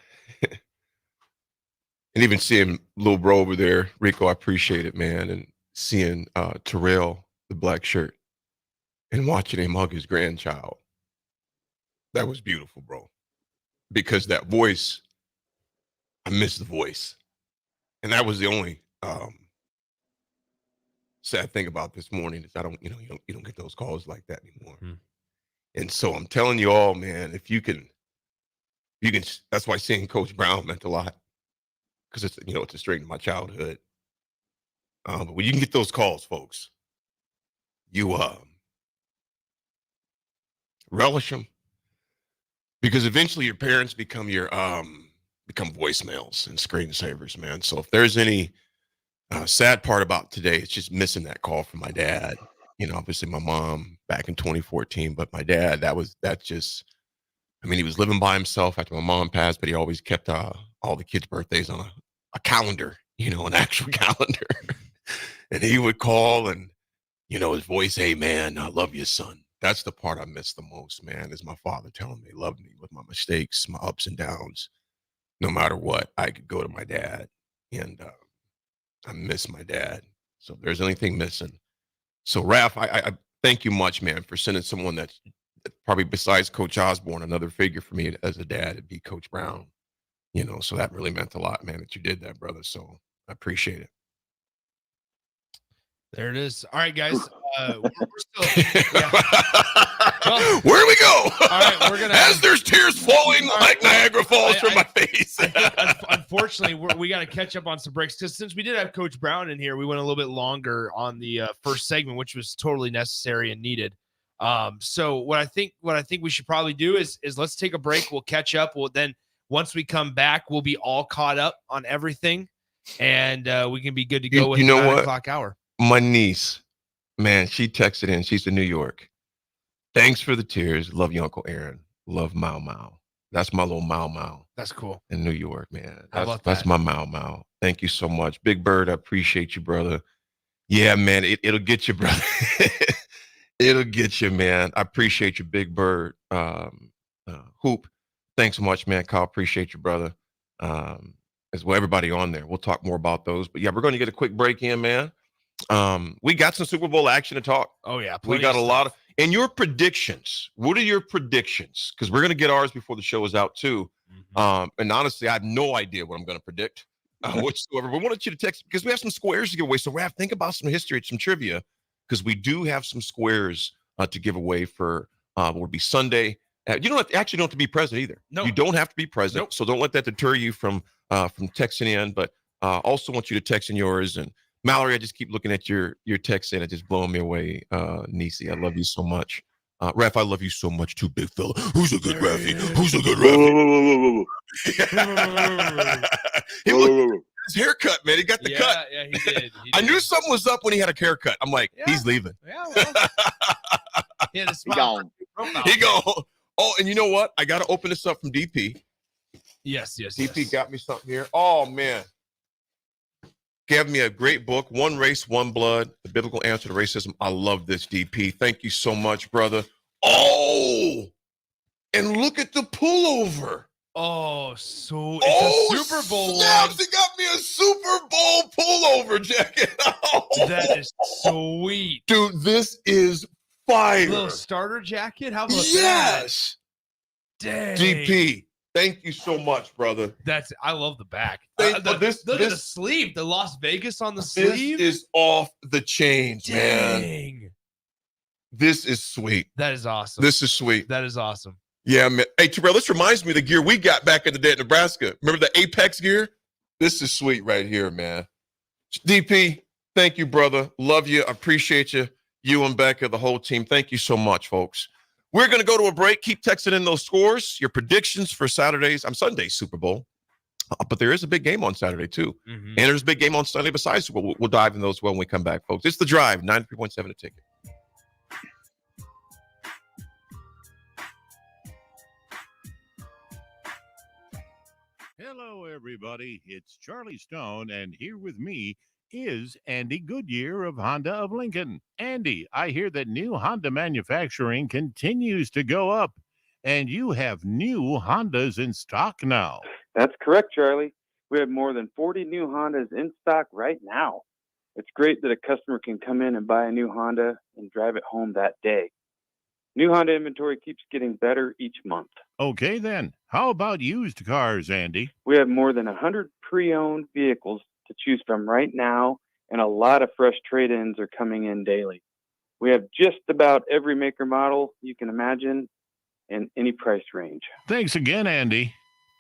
even seeing little bro over there, Rico, I appreciate it, man. And seeing Terrell, the black shirt, and watching him hug his grandchild. That was beautiful, bro. Because that voice, I miss the voice. And that was the only sad thing about this morning is you don't get those calls like that anymore. And so I'm telling you all, man, if you can, that's why seeing Coach Brown meant a lot. Because it's a straight in my childhood. But when you can get those calls, folks, you relish them. Because eventually your parents become become voicemails and screensavers, man. So if there's any sad part about today, it's just missing that call from my dad. obviously my mom back in 2014, but my dad, he was living by himself after my mom passed, but he always kept all the kids' birthdays on a calendar, an actual calendar. And he would call and, his voice, "Hey, man, I love you, son." That's the part I miss the most, man, is my father telling me he loved me with my mistakes, my ups and downs. No matter what, I could go to my dad, and I miss my dad. So if there's anything missing. So, Raff, I thank you much, man, for sending someone that's probably besides Coach Osborne, another figure for me as a dad would be Coach Brown. So that really meant a lot, man, that you did that, brother. So I appreciate it. There it is. All right, guys. We're still. Yeah. Well, where do we go? All right, we're gonna. As there's tears flowing like Niagara Falls from my face. Unfortunately, we got to catch up on some breaks because since we did have Coach Brown in here, we went a little bit longer on the first segment, which was totally necessary and needed. So what I think we should probably do is let's take a break. We'll catch up. Then once we come back, we'll be all caught up on everything, and we can be good to go with the 9 o'clock hour. My niece, man, she texted in. She's in New York. Thanks for the tears. Love you, Uncle Aaron. Love Mau Mau. That's my little Mau Mau. That's cool. In New York, man. How about that's my Mau Mau. Thank you so much. Big Bird, I appreciate you, brother. Yeah, man, it'll get you, brother. It'll get you, man. I appreciate you, Big Bird. Hoop, thanks so much, man. Kyle, appreciate you, brother. As well, everybody on there. We'll talk more about those. But yeah, we're going to get a quick break in, man. We got some Super Bowl action to talk. Oh yeah, we got a lot of. And your predictions. What are your predictions? Because we're going to get ours before the show is out too. And honestly, I have no idea what I'm going to predict whatsoever. We wanted you to text because we have some squares to give away. So Raff, think about some history, some trivia, because we do have some squares to give away for what would be Sunday. You don't have to be present either. No, you don't have to be present. Nope. So don't let that deter you from texting in. But also want you to text in yours. And Mallory, I just keep looking at your text in. It's just blowing me away. Nisi, I love you so much. Raff, I love you so much too, big fella. Who's a good Raffy? Who's a good Raffy? His haircut, man. He got the cut. Yeah, he did. I knew something was up when he had a haircut. I'm like, he's leaving. Yeah, well, yeah, He gone. He gone. Oh, and you know what? I got to open this up from DP. Yes. DP got me something here. Oh, man. Gave me a great book, One Race, One Blood, The Biblical Answer to Racism. I love this, DP. Thank you so much, brother. Oh, and look at the pullover. Oh, so it's a Super Bowl snaps, he got me a Super Bowl pullover jacket. That is sweet. Dude, this is fire. A little starter jacket? How about yes. that? Dang. DP. Thank you so much, brother. I love the back. Look at the sleeve, the Las Vegas on the sleeve. This is off the chains, man. Dang. This is sweet. That is awesome. This is sweet. That is awesome. Yeah, man. Hey, Terrell, this reminds me of the gear we got back in the day at Nebraska. Remember the Apex gear? This is sweet right here, man. DP, thank you, brother. Love you. Appreciate you. You and Becca, the whole team. Thank you so much, folks. We're going to go to a break. Keep texting in those scores, your predictions for Sunday's Super Bowl. But there is a big game on Saturday, too. Mm-hmm. And there's a big game on Sunday besides Super Bowl. We'll dive in those when we come back, folks. It's The Drive, 93.7 a ticket. Hello, everybody. It's Charlie Stone, and here with me is Andy Goodyear of Honda of Lincoln. Andy, I hear that new Honda manufacturing continues to go up, and you have new Hondas in stock now. That's correct, Charlie. We have more than 40 new Hondas in stock right now. It's great that a customer can come in and buy a new Honda and drive it home that day. New Honda inventory keeps getting better each month. Okay, then. How about used cars, Andy? We have more than 100 pre-owned vehicles to choose from right now, and a lot of fresh trade-ins are coming in daily. We have just about every maker model you can imagine in any price range. Thanks again, Andy.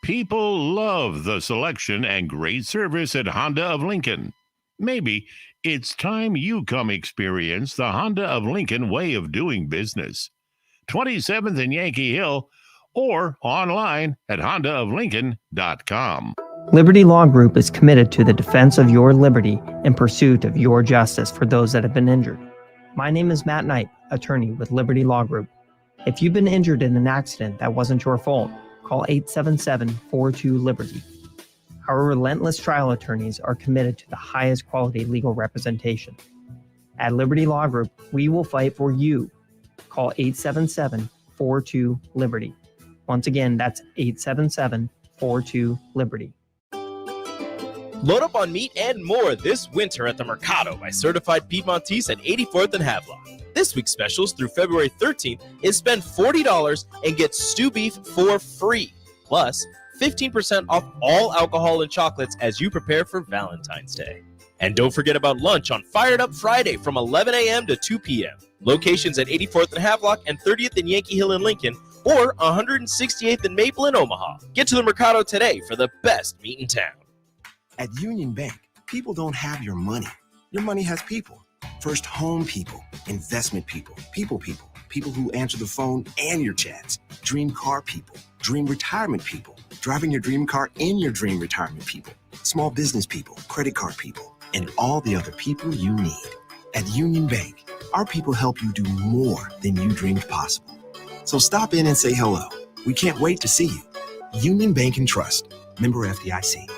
People love the selection and great service at Honda of Lincoln. Maybe it's time you come experience the Honda of Lincoln way of doing business. 27th and Yankee Hill, or online at hondaoflincoln.com. Liberty Law Group is committed to the defense of your liberty in pursuit of your justice for those that have been injured. My name is Matt Knight, attorney with Liberty Law Group. If you've been injured in an accident that wasn't your fault, call 877-42-LIBERTY. Our relentless trial attorneys are committed to the highest quality legal representation. At Liberty Law Group, we will fight for you. Call 877-42-LIBERTY. Once again, that's 877-42-LIBERTY. Load up on meat and more this winter at the Mercado by Certified Piedmontese at 84th and Havelock. This week's specials through February 13th is spend $40 and get stew beef for free. Plus, 15% off all alcohol and chocolates as you prepare for Valentine's Day. And don't forget about lunch on Fired Up Friday from 11 a.m. to 2 p.m. Locations at 84th and Havelock and 30th and Yankee Hill in Lincoln, or 168th and Maple in Omaha. Get to the Mercado today for the best meat in town. At Union Bank, people don't have your money. Your money has people. First home people, investment people, people who answer the phone and your chats, dream car people, dream retirement people, driving your dream car in your dream retirement people, small business people, credit card people, and all the other people you need. At Union Bank, our people help you do more than you dreamed possible. So stop in and say hello. We can't wait to see you. Union Bank and Trust. Member FDIC.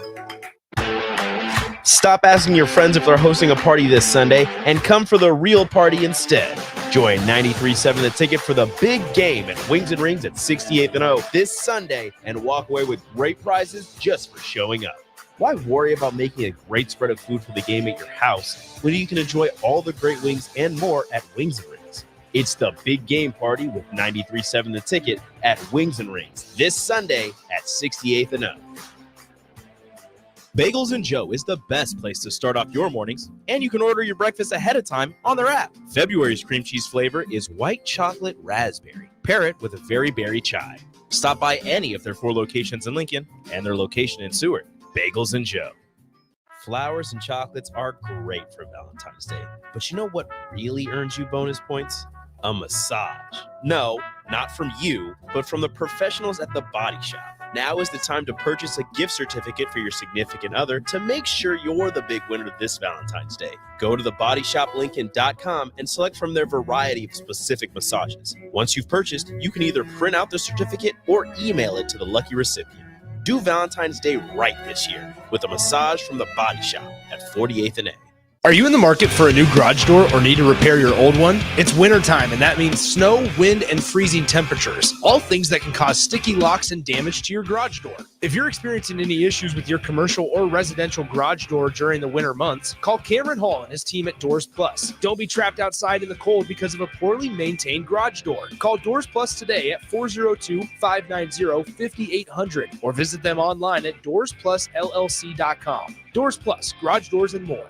Stop asking your friends if they're hosting a party this Sunday and come for the real party instead. Join 93.7 The Ticket for the big game at Wings and Rings at 68th and O this Sunday and walk away with great prizes just for showing up. Why worry about making a great spread of food for the game at your house when you can enjoy all the great wings and more at Wings and Rings? It's the big game party with 93.7 The Ticket at Wings and Rings this Sunday at 68th and O. Bagels and Joe is the best place to start off your mornings, and you can order your breakfast ahead of time on their app. February's cream cheese flavor is white chocolate raspberry. Pair it with a very berry chai. Stop by any of their 4 locations in Lincoln and their location in Seward. Bagels and Joe. Flowers and chocolates are great for Valentine's Day, but you know what really earns you bonus points? A massage. No, not from you, but from the professionals at the Body Shop. Now is the time to purchase a gift certificate for your significant other to make sure you're the big winner this Valentine's Day. Go to thebodyshoplincoln.com and select from their variety of specific massages. Once you've purchased, you can either print out the certificate or email it to the lucky recipient. Do Valentine's Day right this year with a massage from the Body Shop at 48th and A. Are you in the market for a new garage door or need to repair your old one? It's wintertime, and that means snow, wind, and freezing temperatures. All things that can cause sticky locks and damage to your garage door. If you're experiencing any issues with your commercial or residential garage door during the winter months, call Cameron Hall and his team at Doors Plus. Don't be trapped outside in the cold because of a poorly maintained garage door. Call Doors Plus today at 402-590-5800 or visit them online at doorsplusllc.com. Doors Plus, garage doors and more.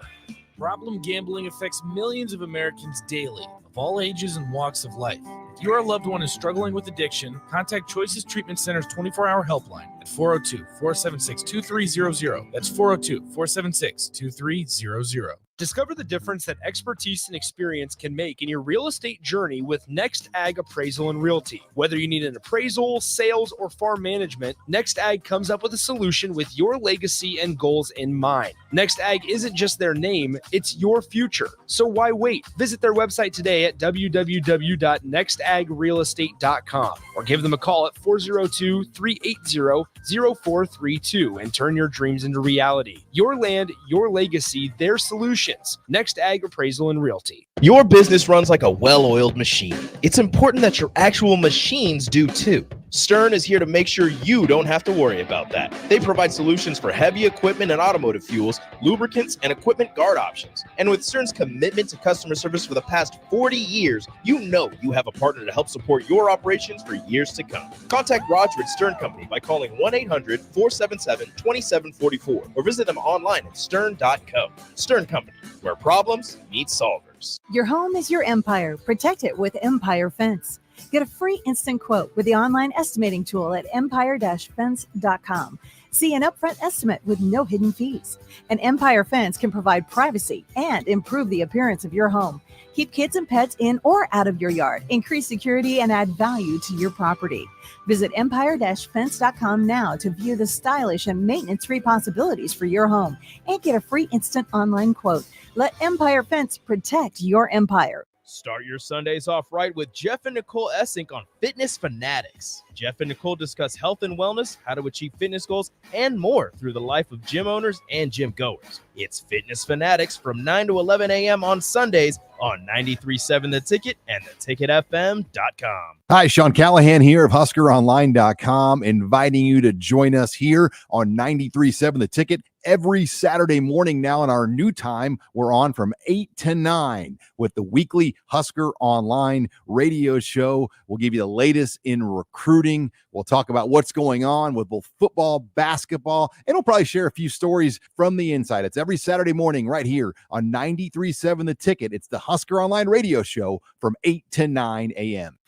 Problem gambling affects millions of Americans daily, of all ages and walks of life. If your loved one is struggling with addiction, contact Choices Treatment Center's 24-hour helpline at 402-476-2300. That's 402-476-2300. Discover the difference that expertise and experience can make in your real estate journey with Next Ag Appraisal and Realty. Whether you need an appraisal, sales, or farm management, Next Ag comes up with a solution with your legacy and goals in mind. Next Ag isn't just their name, it's your future. So why wait? Visit their website today at www.nextagrealestate.com or give them a call at 402-380-0432 and turn your dreams into reality. Your land, your legacy, their solutions. Next Ag Appraisal and Realty. Your business runs like a well-oiled machine. It's important that your actual machines do too. Stern is here to make sure you don't have to worry about that. They provide solutions for heavy equipment and automotive fuels, lubricants, and equipment guard options. And with Stern's commitment to customer service for the past 40 years, you know you have a partner to help support your operations for years to come. Contact Roger at Stern Company by calling 1-800-477-2744 or visit them online at stern.co. Stern Company, where problems meet solvers. Your home is your empire. Protect it with Empire Fence. Get a free instant quote with the online estimating tool at empire-fence.com. See an upfront estimate with no hidden fees. An Empire Fence can provide privacy and improve the appearance of your home. Keep kids and pets in or out of your yard. Increase security and add value to your property. Visit empire-fence.com now to view the stylish and maintenance-free possibilities for your home and get a free instant online quote. Let Empire Fence protect your empire. Start your Sundays off right with Jeff and Nicole Essink on Fitness Fanatics. Jeff and Nicole discuss health and wellness, how to achieve fitness goals, and more through the life of gym owners and gym goers. It's Fitness Fanatics from 9 to 11 a.m. on Sundays on 93.7 The Ticket and theticketfm.com. Hi, Sean Callahan here of HuskerOnline.com, inviting you to join us here on 93.7 The Ticket every Saturday morning. Now in our new time, we're on from 8 to 9 with the weekly Husker Online radio show. We'll give you the latest in recruiting. We'll talk about what's going on with both football, basketball, and we'll probably share a few stories from the inside. It's every Saturday morning right here on 93.7 The Ticket. It's the Husker Online radio show from 8 to 9 a.m.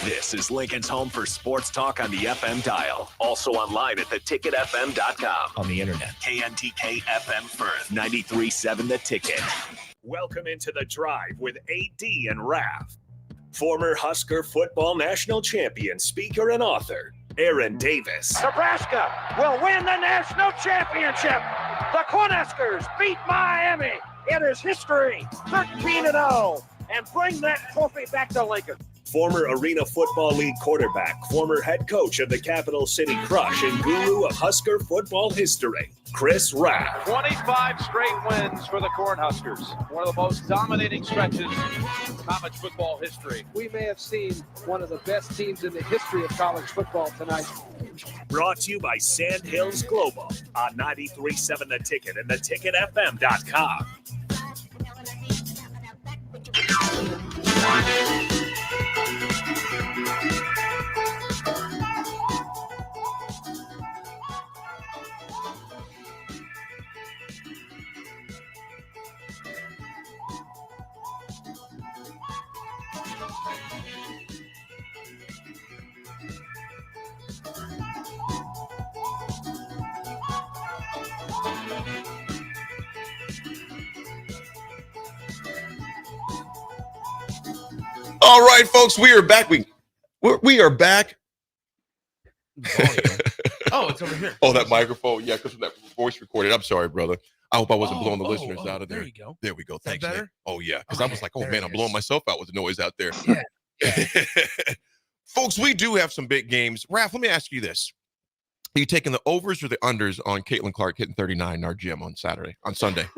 This is Lincoln's home for sports talk on the FM dial. Also online at theticketfm.com. On the internet. KNTK FM Firth, 93.7 The Ticket. Welcome into the drive with AD and Raff. Former Husker football national champion, speaker, and author, Aaron Davis. Nebraska will win the national championship. The Cornhuskers beat Miami. It is history, 13-0, and bring that trophy back to Lincoln. Former Arena Football League quarterback, former head coach of the Capital City Crush, and guru of Husker football history, Chris Raff. 25 straight wins for the Cornhuskers. One of the most dominating stretches in college football history. We may have seen one of the best teams in the history of college football tonight. Brought to you by Sandhills Global on 93.7 The Ticket and theticketfm.com. All right, folks, we are back. We are back. Oh, it's over here. Oh, that microphone. Yeah, because that voice recorded. I'm sorry, brother. I hope I wasn't blowing the listeners out of there. There you go. There we go. Is that Thanks, man. better? Oh, yeah. Because Okay, I was like, oh, there man, it I'm blowing is. myself out with the noise out there. Yeah. Folks, we do have some big games. Raph, let me ask you this. Are you taking the overs or the unders on Caitlin Clark hitting 39 in our gym on Sunday?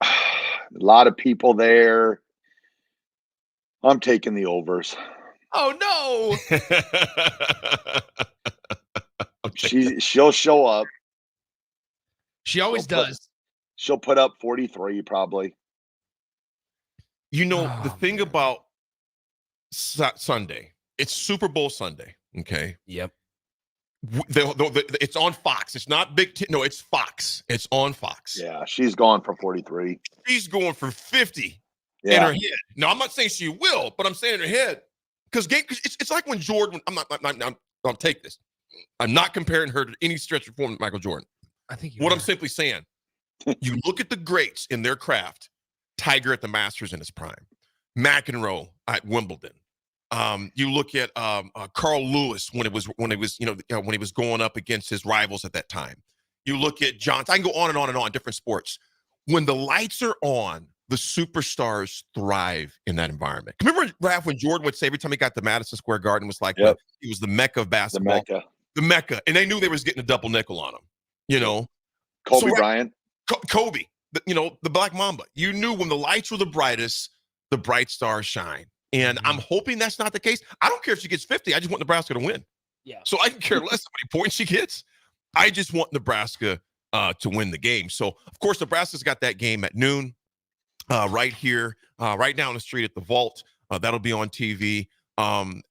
A lot of people there. I'm taking the overs. Oh, no. She'll show up. She always does. She'll put up 43 probably. You know, the thing about Sunday, it's Super Bowl Sunday, okay? Yep. It's on Fox. It's not no, it's Fox. It's on Fox. Yeah, she's going for 43. She's going for 50 in her head. Now, I'm not saying she will, but I'm saying in her head. Because it's like when Jordan, I'll take this. I'm not comparing her to any stretch of form with Michael Jordan. I think I'm simply saying, you look at the greats in their craft. Tiger at the Masters in his prime, McEnroe at Wimbledon. You look at Carl Lewis when he was going up against his rivals at that time. You look at Johnson. I can go on and on and on, different sports. When the lights are on, the superstars thrive in that environment. Remember, Raph, when Jordan would say every time he got to Madison Square Garden was like, he was the Mecca of basketball. The Mecca. And they knew they was getting a double nickel on him, you know. Kobe Bryant. Kobe, the Black Mamba. You knew when the lights were the brightest, the bright stars shine. And I'm hoping that's not the case. I don't care if she gets 50. I just want Nebraska to win. Yeah. So I can care less how many points she gets. I just want Nebraska to win the game. So, of course, Nebraska's got that game at noon. Right here, right down the street at the Vault. That'll be on TV. I'm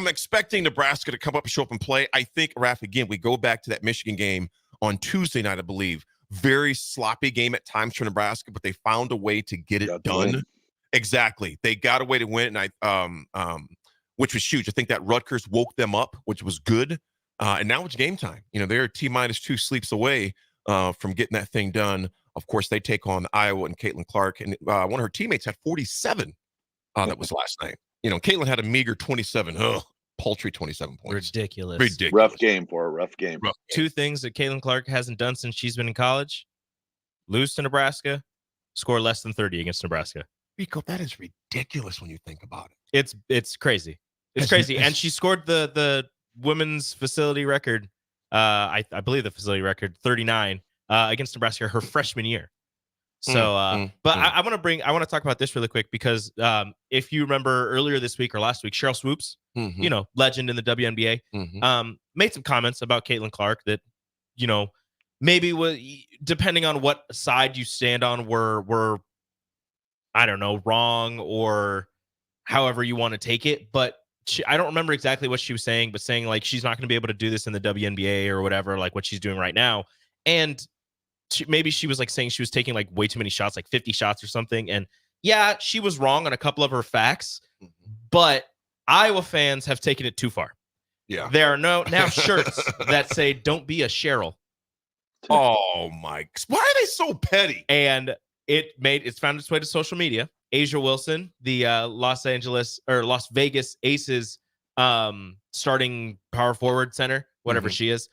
expecting Nebraska to come up and show up and play. I think, Raph, again, we go back to that Michigan game on Tuesday night, I believe. Very sloppy game at times for Nebraska, but they found a way to get it done. Exactly. They got a way to win, and which was huge. I think that Rutgers woke them up, which was good. And now it's game time. They're T-2 sleeps away from getting that thing done. Of course, they take on Iowa and Caitlin Clark. And one of her teammates had 47. That was last night. Caitlin had a meager 27. Paltry 27 points. Ridiculous. Rough game for her. Rough game. Two things that Caitlin Clark hasn't done since she's been in college: lose to Nebraska, score less than 30 against Nebraska. Rico, that is ridiculous when you think about it. It's crazy. It's crazy. And she scored the women's facility record. I believe the facility record 39 against Nebraska her freshman year. So, but I want to talk about this really quick because if you remember earlier this week or last week, Cheryl Swoops, you know, legend in the WNBA, made some comments about Caitlin Clark that, you know, maybe was depending on what side you stand on, were I don't know, wrong or however you want to take it. But I don't remember exactly what she was saying, but saying like she's not going to be able to do this in the WNBA or whatever, like what she's doing right now. And maybe she was like saying she was taking like way too many shots, like 50 shots or something. And yeah, she was wrong on a couple of her facts, but Iowa fans have taken it too far. Yeah. There are now shirts that say, "Don't be a Cheryl." Oh my, why are they so petty? And it's found its way to social media. Asia Wilson, the Las Vegas Aces starting power forward center, whatever she is.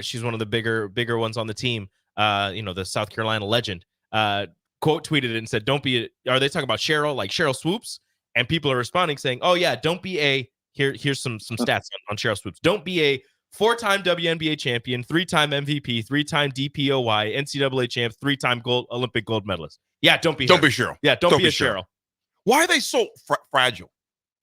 She's one of the bigger ones on the team. You know, the South Carolina legend. Quote tweeted it and said, "Don't be are they talking about Cheryl, like Cheryl Swoops?" And people are responding saying, "Oh yeah, don't be a here's some stats on Cheryl Swoops. Don't be a 4-time WNBA champion, 3-time MVP, 3-time DPOY, NCAA champ, 3-time Olympic gold medalist. Yeah, don't be Cheryl. Yeah, don't be a Cheryl. Why are they so fragile?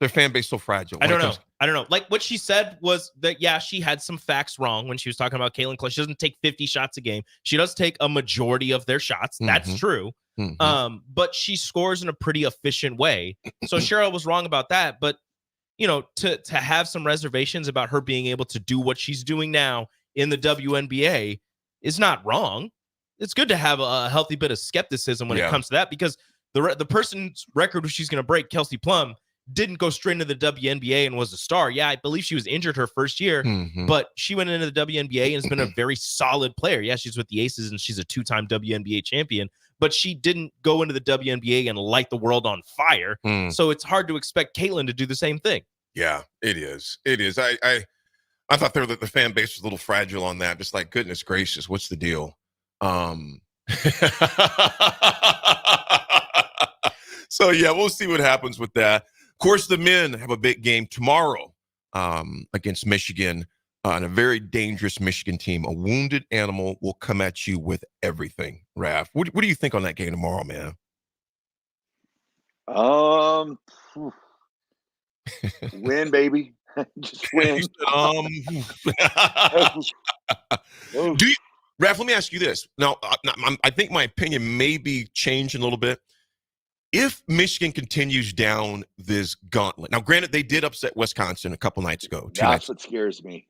Their fan base so fragile. I don't know. Like what she said was that, yeah, she had some facts wrong when she was talking about Caitlin Clark. She doesn't take 50 shots a game. She does take a majority of their shots. That's true. But she scores in a pretty efficient way. So Cheryl was wrong about that. But, you know, to have some reservations about her being able to do what she's doing now in the WNBA is not wrong. It's good to have a healthy bit of skepticism when it comes to that, because the person's record she's going to break, Kelsey Plum, didn't go straight into the WNBA and was a star. Yeah, I believe she was injured her first year, but she went into the WNBA and has been a very solid player. Yeah, she's with the Aces and she's a 2-time WNBA champion, but she didn't go into the WNBA and light the world on fire. So it's hard to expect Caitlin to do the same thing. Yeah, it is. It is. I thought the fan base was a little fragile on that. Just like, goodness gracious, what's the deal? So yeah, we'll see what happens with that. Of course, the men have a big game tomorrow against Michigan, and a very dangerous Michigan team. A wounded animal will come at you with everything. Raff, what do you think on that game tomorrow, man? Win, baby. Just win. Raff, let me ask you this. Now, I think my opinion may be changing a little bit. If Michigan continues down this gauntlet, now granted, they did upset Wisconsin a couple nights ago. That's what scares me.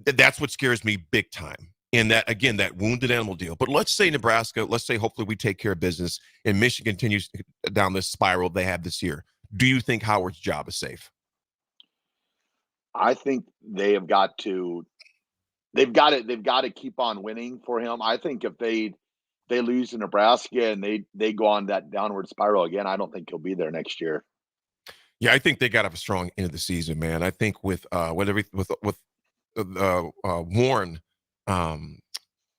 That's what scares me big time. And that, again, that wounded animal deal. But let's say Nebraska, let's say hopefully we take care of business and Michigan continues down this spiral they have this year. Do you think Howard's job is safe? I think they've got to keep on winning for him. I think if they lose to Nebraska and they go on that downward spiral again, I don't think he'll be there next year. Yeah, I think they got up a strong end of the season, man. I think with Warren,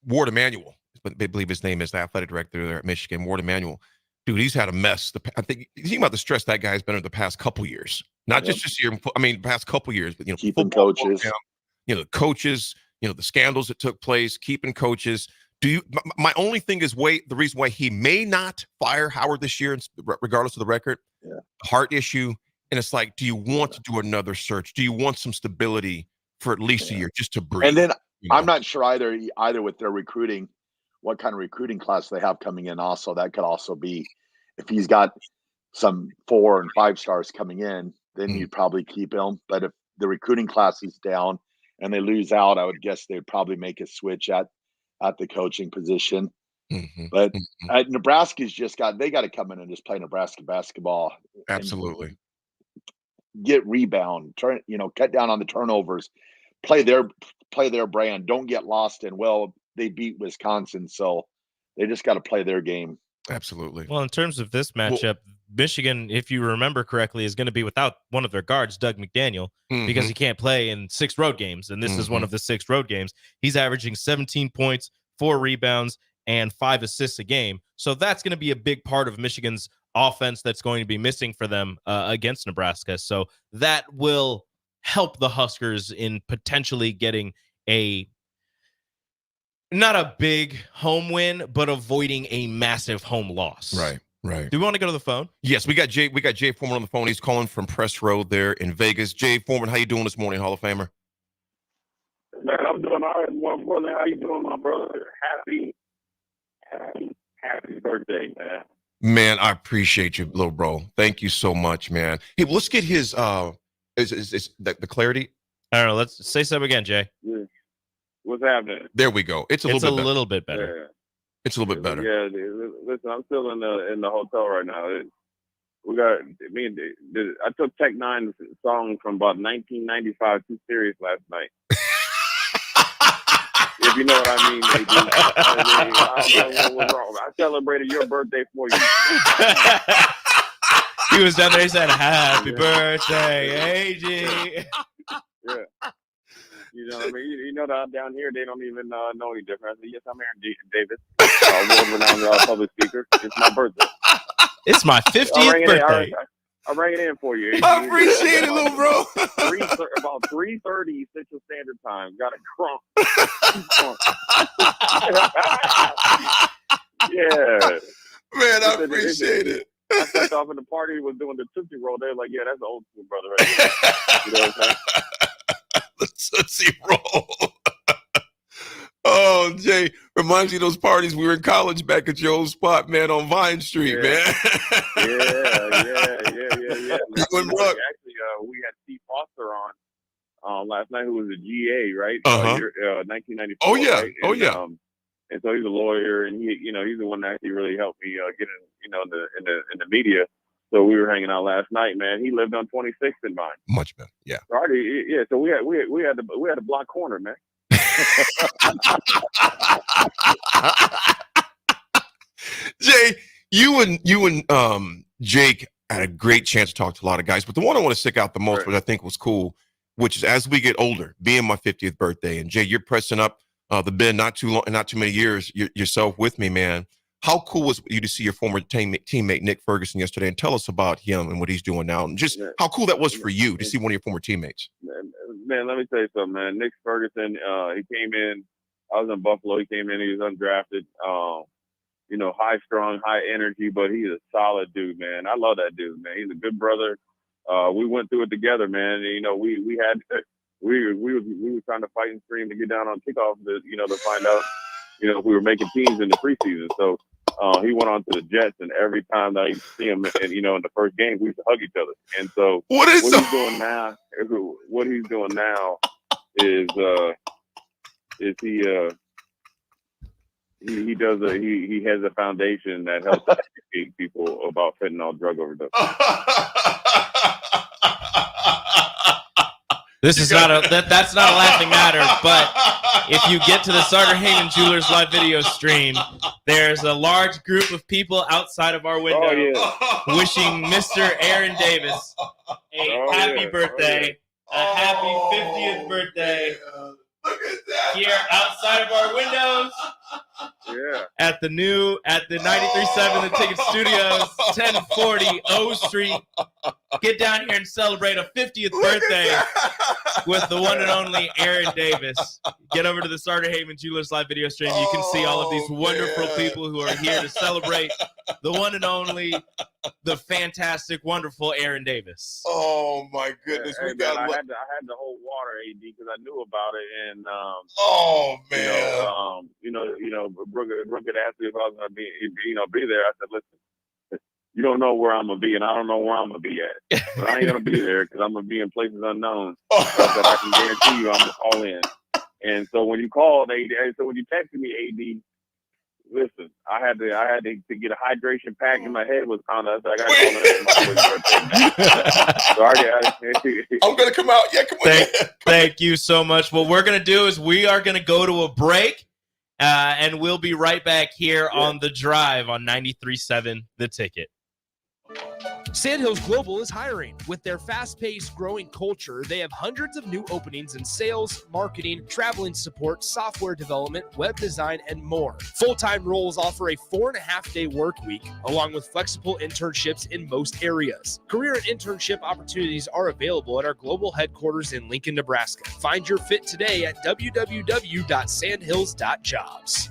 Ward Emanuel, but they believe his name is the athletic director there at Michigan, Ward Emanuel. Dude, he's had a mess. I think you think about the stress that guy's been under the past couple years, not just this year. I mean, past couple years, but keeping coaches, the coaches, the scandals that took place, keeping coaches. My only thing is the reason why he may not fire Howard this year, regardless of the record, heart issue. And it's like, do you want to do another search? Do you want some stability for at least a year just to breathe? And then I'm not sure either with their recruiting, what kind of recruiting class they have coming in. Also, that could also be if he's got some 4 and 5 stars coming in, then you'd probably keep him. But if the recruiting class is down and they lose out, I would guess they'd probably make a switch at the coaching position. But Nebraska's they got to come in and just play Nebraska basketball. Absolutely. Get rebound, cut down on the turnovers, play their brand. Don't get lost in, they beat Wisconsin, so they just got to play their game. Absolutely. Well, in terms of this matchup, Michigan, if you remember correctly, is going to be without one of their guards, Doug McDaniel, because he can't play in 6 road games, and this is one of the 6 road games. He's averaging 17 points, 4 rebounds, and 5 assists a game. So that's going to be a big part of Michigan's offense that's going to be missing for them against Nebraska. So that will help the Huskers in potentially getting not a big home win, but avoiding a massive home loss. Right. Do we want to go to the phone? Yes, we got Jay Foreman on the phone. He's calling from Press Road there in Vegas. Jay Foreman, how you doing this morning, Hall of Famer? Man, I'm doing all right. One brother, how you doing, my brother? Happy birthday, man. Man, I appreciate you, little bro. Thank you so much, man. Hey, well, let's get his is the clarity. I don't know. Let's say something again, Jay. Yeah. What's happening? There we go. It's a little bit better. Yeah. It's a little bit better. Yeah, listen, I'm still in the hotel right now. I took Tech Nine's song from about 1995 too serious last night. If you know what I mean, what's wrong? I celebrated your birthday for you. He was down there. He said, "Happy birthday, AG." Yeah. You know what I mean? You know that down here, they don't even know any different. I said, yes, I'm Aaron Davis, world-renowned public speaker. It's my birthday. It's my 50th birthday. I rang it in for you. I appreciate it, little bro. About 3:30 Central Standard Time. Got it crunk. Yeah. Man, I appreciate it. I stepped off in the party, was doing the Tootsie Roll. They're like, yeah, that's the old school brother right there. You know what I'm saying? The Tootsie Roll. Oh, Jay, reminds you of those parties we were in college back at your old spot, man, on Vine Street, man. Yeah. Actually, we had Steve Foster on last night, who was a GA, right? 1994. Oh yeah, right? And so he's a lawyer, and he's the one that actually really helped me get in the media. So we were hanging out last night, man. He lived on 26th in Vine. Much better, yeah. Already, yeah. So we had the block corner, man. Jay, you and Jake had a great chance to talk to a lot of guys, but the one I want to stick out the most, which I think was cool, which is as we get older, being my 50th birthday, and Jay, you're pressing up the bin not too many years yourself with me, man. How cool was you to see your former teammate Nick Ferguson yesterday, and tell us about him and what he's doing now, and just how cool that was for you to see one of your former teammates. Man, let me tell you something, man. Nick Ferguson, he came in. I was in Buffalo. He came in. He was undrafted. High strung, high energy, but he's a solid dude, man. I love that dude, man. He's a good brother. We went through it together, man. We were trying to fight and scream to get down on kickoff to find out if we were making teams in the preseason. So he went on to the Jets, and every time that I see him, in the first game, we used to hug each other. And so what he's doing now is he has a foundation that helps educate people about fentanyl drug overdose. That's not a laughing matter, but if you get to the Sartor Heyman Jewelers live video stream, there's a large group of people outside of our window wishing Mr. Aaron Davis a happy birthday, a happy 50th birthday. Look at that. Here outside of our windows. Yeah. At the 93.7 The Ticket Studios, 1040 O Street. Get down here and celebrate a 50th birthday with the one and only Aaron Davis. Get over to the Sartor Heyman Jewelers live video stream. You can see all of these wonderful people who are here to celebrate the one and only, the fantastic, wonderful Aaron Davis. Oh my goodness, I had to hold water, AD, because I knew about it, and Brooke had asked me if I was gonna be there. I said, listen, you don't know where I'm gonna be, and I don't know where I'm gonna be at. But I ain't gonna be there because I'm gonna be in places unknown. But I can guarantee you, I'm gonna call in. And so when you called, AD, so when you texted me, AD. Listen, I had to get a hydration pack in my head was kind of. I got I'm gonna come out. Yeah, come on. Thank you so much. What we're gonna do is we are gonna go to a break, and we'll be right back here on The Drive on 93.7 The Ticket. Sandhills Global is hiring. With their fast-paced, growing culture, they have hundreds of new openings in sales, marketing, traveling support, software development, web design, and more. Full-time roles offer a 4.5-day work week, along with flexible internships in most areas. Career and internship opportunities are available at our global headquarters in Lincoln, Nebraska. Find your fit today at www.sandhills.jobs.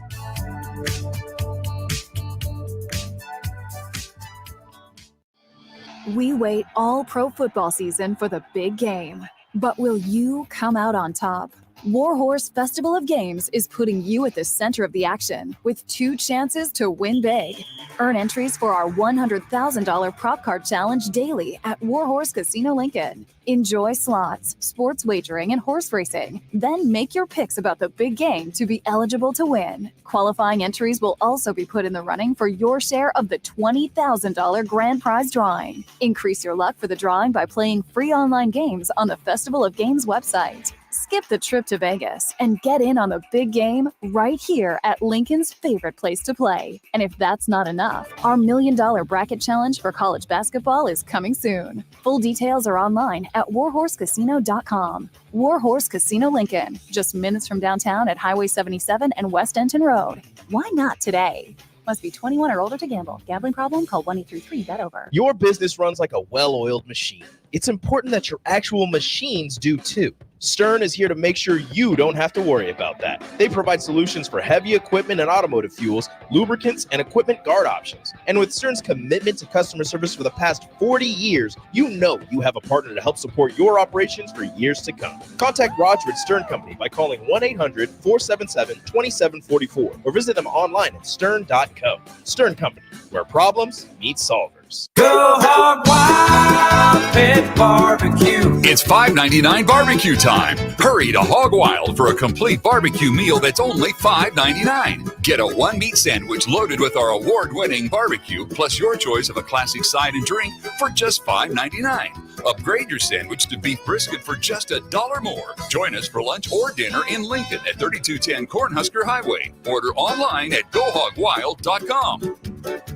We wait all pro football season for the big game. But will you come out on top? Warhorse Festival of Games is putting you at the center of the action with 2 chances to win big. Earn entries for our $100,000 prop card challenge daily at Warhorse Casino Lincoln. Enjoy slots, sports wagering, and horse racing. Then make your picks about the big game to be eligible to win. Qualifying entries will also be put in the running for your share of the $20,000 grand prize drawing. Increase your luck for the drawing by playing free online games on the Festival of Games website. Skip the trip to Vegas and get in on the big game right here at Lincoln's favorite place to play. And if that's not enough, our $1 Million Bracket Challenge for college basketball is coming soon. Full details are online at warhorsecasino.com. Warhorse Casino Lincoln, just minutes from downtown at Highway 77 and West Denton Road. Why not today? Must be 21 or older to gamble. Gambling problem? Call 1-833-BET-OVER. Your business runs like a well-oiled machine. It's important that your actual machines do too. Stern is here to make sure you don't have to worry about that. They provide solutions for heavy equipment and automotive fuels, lubricants, and equipment guard options. And with Stern's commitment to customer service for the past 40 years, you know you have a partner to help support your operations for years to come. Contact Roger at Stern Company by calling 1-800-477-2744 or visit them online at stern.co. Stern Company, where problems meet solvers. Go Hog Wild Pit Barbecue. It's $5.99 barbecue time. Hurry to Hog Wild for a complete barbecue meal that's only $5.99. Get a 1-meat sandwich loaded with our award-winning barbecue, plus your choice of a classic side and drink for just $5.99. Upgrade your sandwich to beef brisket for just $1 more. Join us for lunch or dinner in Lincoln at 3210 Cornhusker Highway. Order online at GoHogWild.com.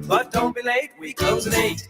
But don't be late, we close at 8.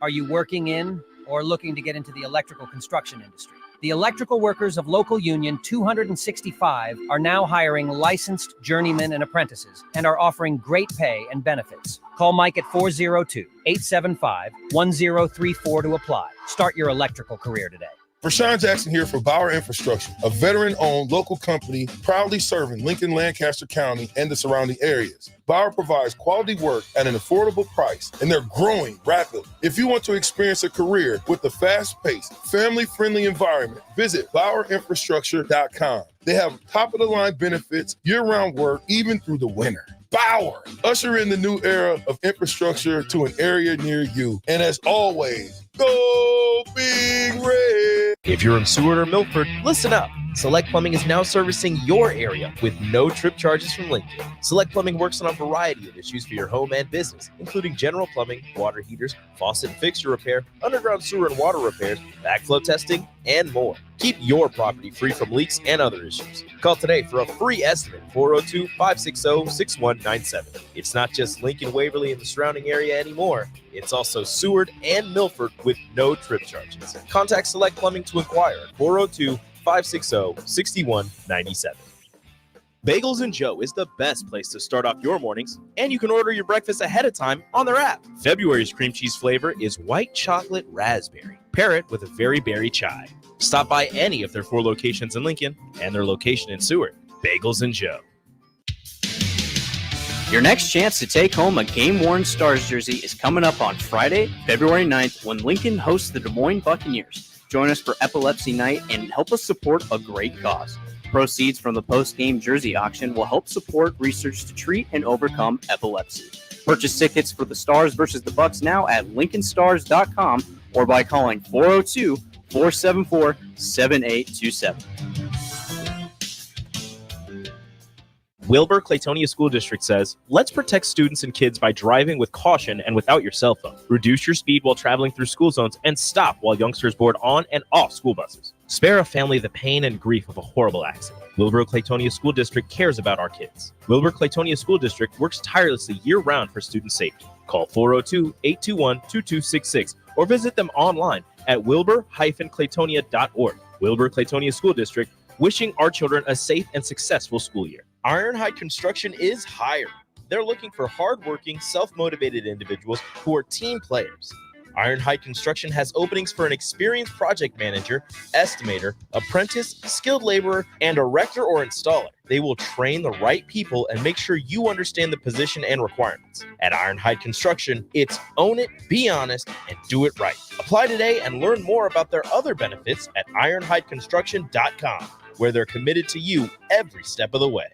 Are you working in or looking to get into the electrical construction industry? The electrical workers of local union 265 are now hiring licensed journeymen and apprentices and are offering great pay and benefits. Call Mike at 402-875-1034 to apply. Start your electrical career today. Rashawn Jackson here for Bauer Infrastructure, a veteran-owned local company proudly serving Lincoln, Lancaster County, and the surrounding areas. Bauer provides quality work at an affordable price, and they're growing rapidly. If you want to experience a career with a fast-paced, family-friendly environment, visit BauerInfrastructure.com. They have top-of-the-line benefits, year-round work, even through the winter. Bauer, usher in the new era of infrastructure to an area near you. And as always, go Big Red! If you're in Seward or Milford, listen up. Select Plumbing is now servicing your area with no trip charges from Lincoln. Select Plumbing works on a variety of issues for your home and business, including general plumbing, water heaters, faucet and fixture repair, underground sewer and water repairs, backflow testing, and more. Keep your property free from leaks and other issues. Call today for a free estimate, 402-560-6197. It's not just Lincoln, Waverly, and the surrounding area anymore. It's also Seward and Milford with no trip charges. Contact Select Plumbing to inquire at 402-560-6197. Bagels and Joe is the best place to start off your mornings, and you can order your breakfast ahead of time on their app. February's cream cheese flavor is white chocolate raspberry. Pair it with a very berry chai. Stop by any of their 4 locations in Lincoln and their location in Seward. Bagels and Joe. Your next chance to take home a game-worn Stars jersey is coming up on Friday, February 9th, when Lincoln hosts the Des Moines Buccaneers. Join us for Epilepsy Night and help us support a great cause. Proceeds from the post-game jersey auction will help support research to treat and overcome epilepsy. Purchase tickets for the Stars versus the Bucs now at lincolnstars.com or by calling 402-474-7827. Wilbur Claytonia School District says, let's protect students and kids by driving with caution and without your cell phone. Reduce your speed while traveling through school zones and stop while youngsters board on and off school buses. Spare a family the pain and grief of a horrible accident. Wilbur-Claytonia School District cares about our kids. Wilbur-Claytonia School District works tirelessly year-round for student safety. Call 402-821-2266 or visit them online at wilbur-claytonia.org. Wilbur-Claytonia School District, wishing our children a safe and successful school year. Ironhide Construction is hiring. They're looking for hardworking, self-motivated individuals who are team players. Ironhide Construction has openings for an experienced project manager, estimator, apprentice, skilled laborer, and erector or installer. They will train the right people and make sure you understand the position and requirements. At Ironhide Construction, it's own it, be honest, and do it right. Apply today and learn more about their other benefits at ironhideconstruction.com, where they're committed to you every step of the way.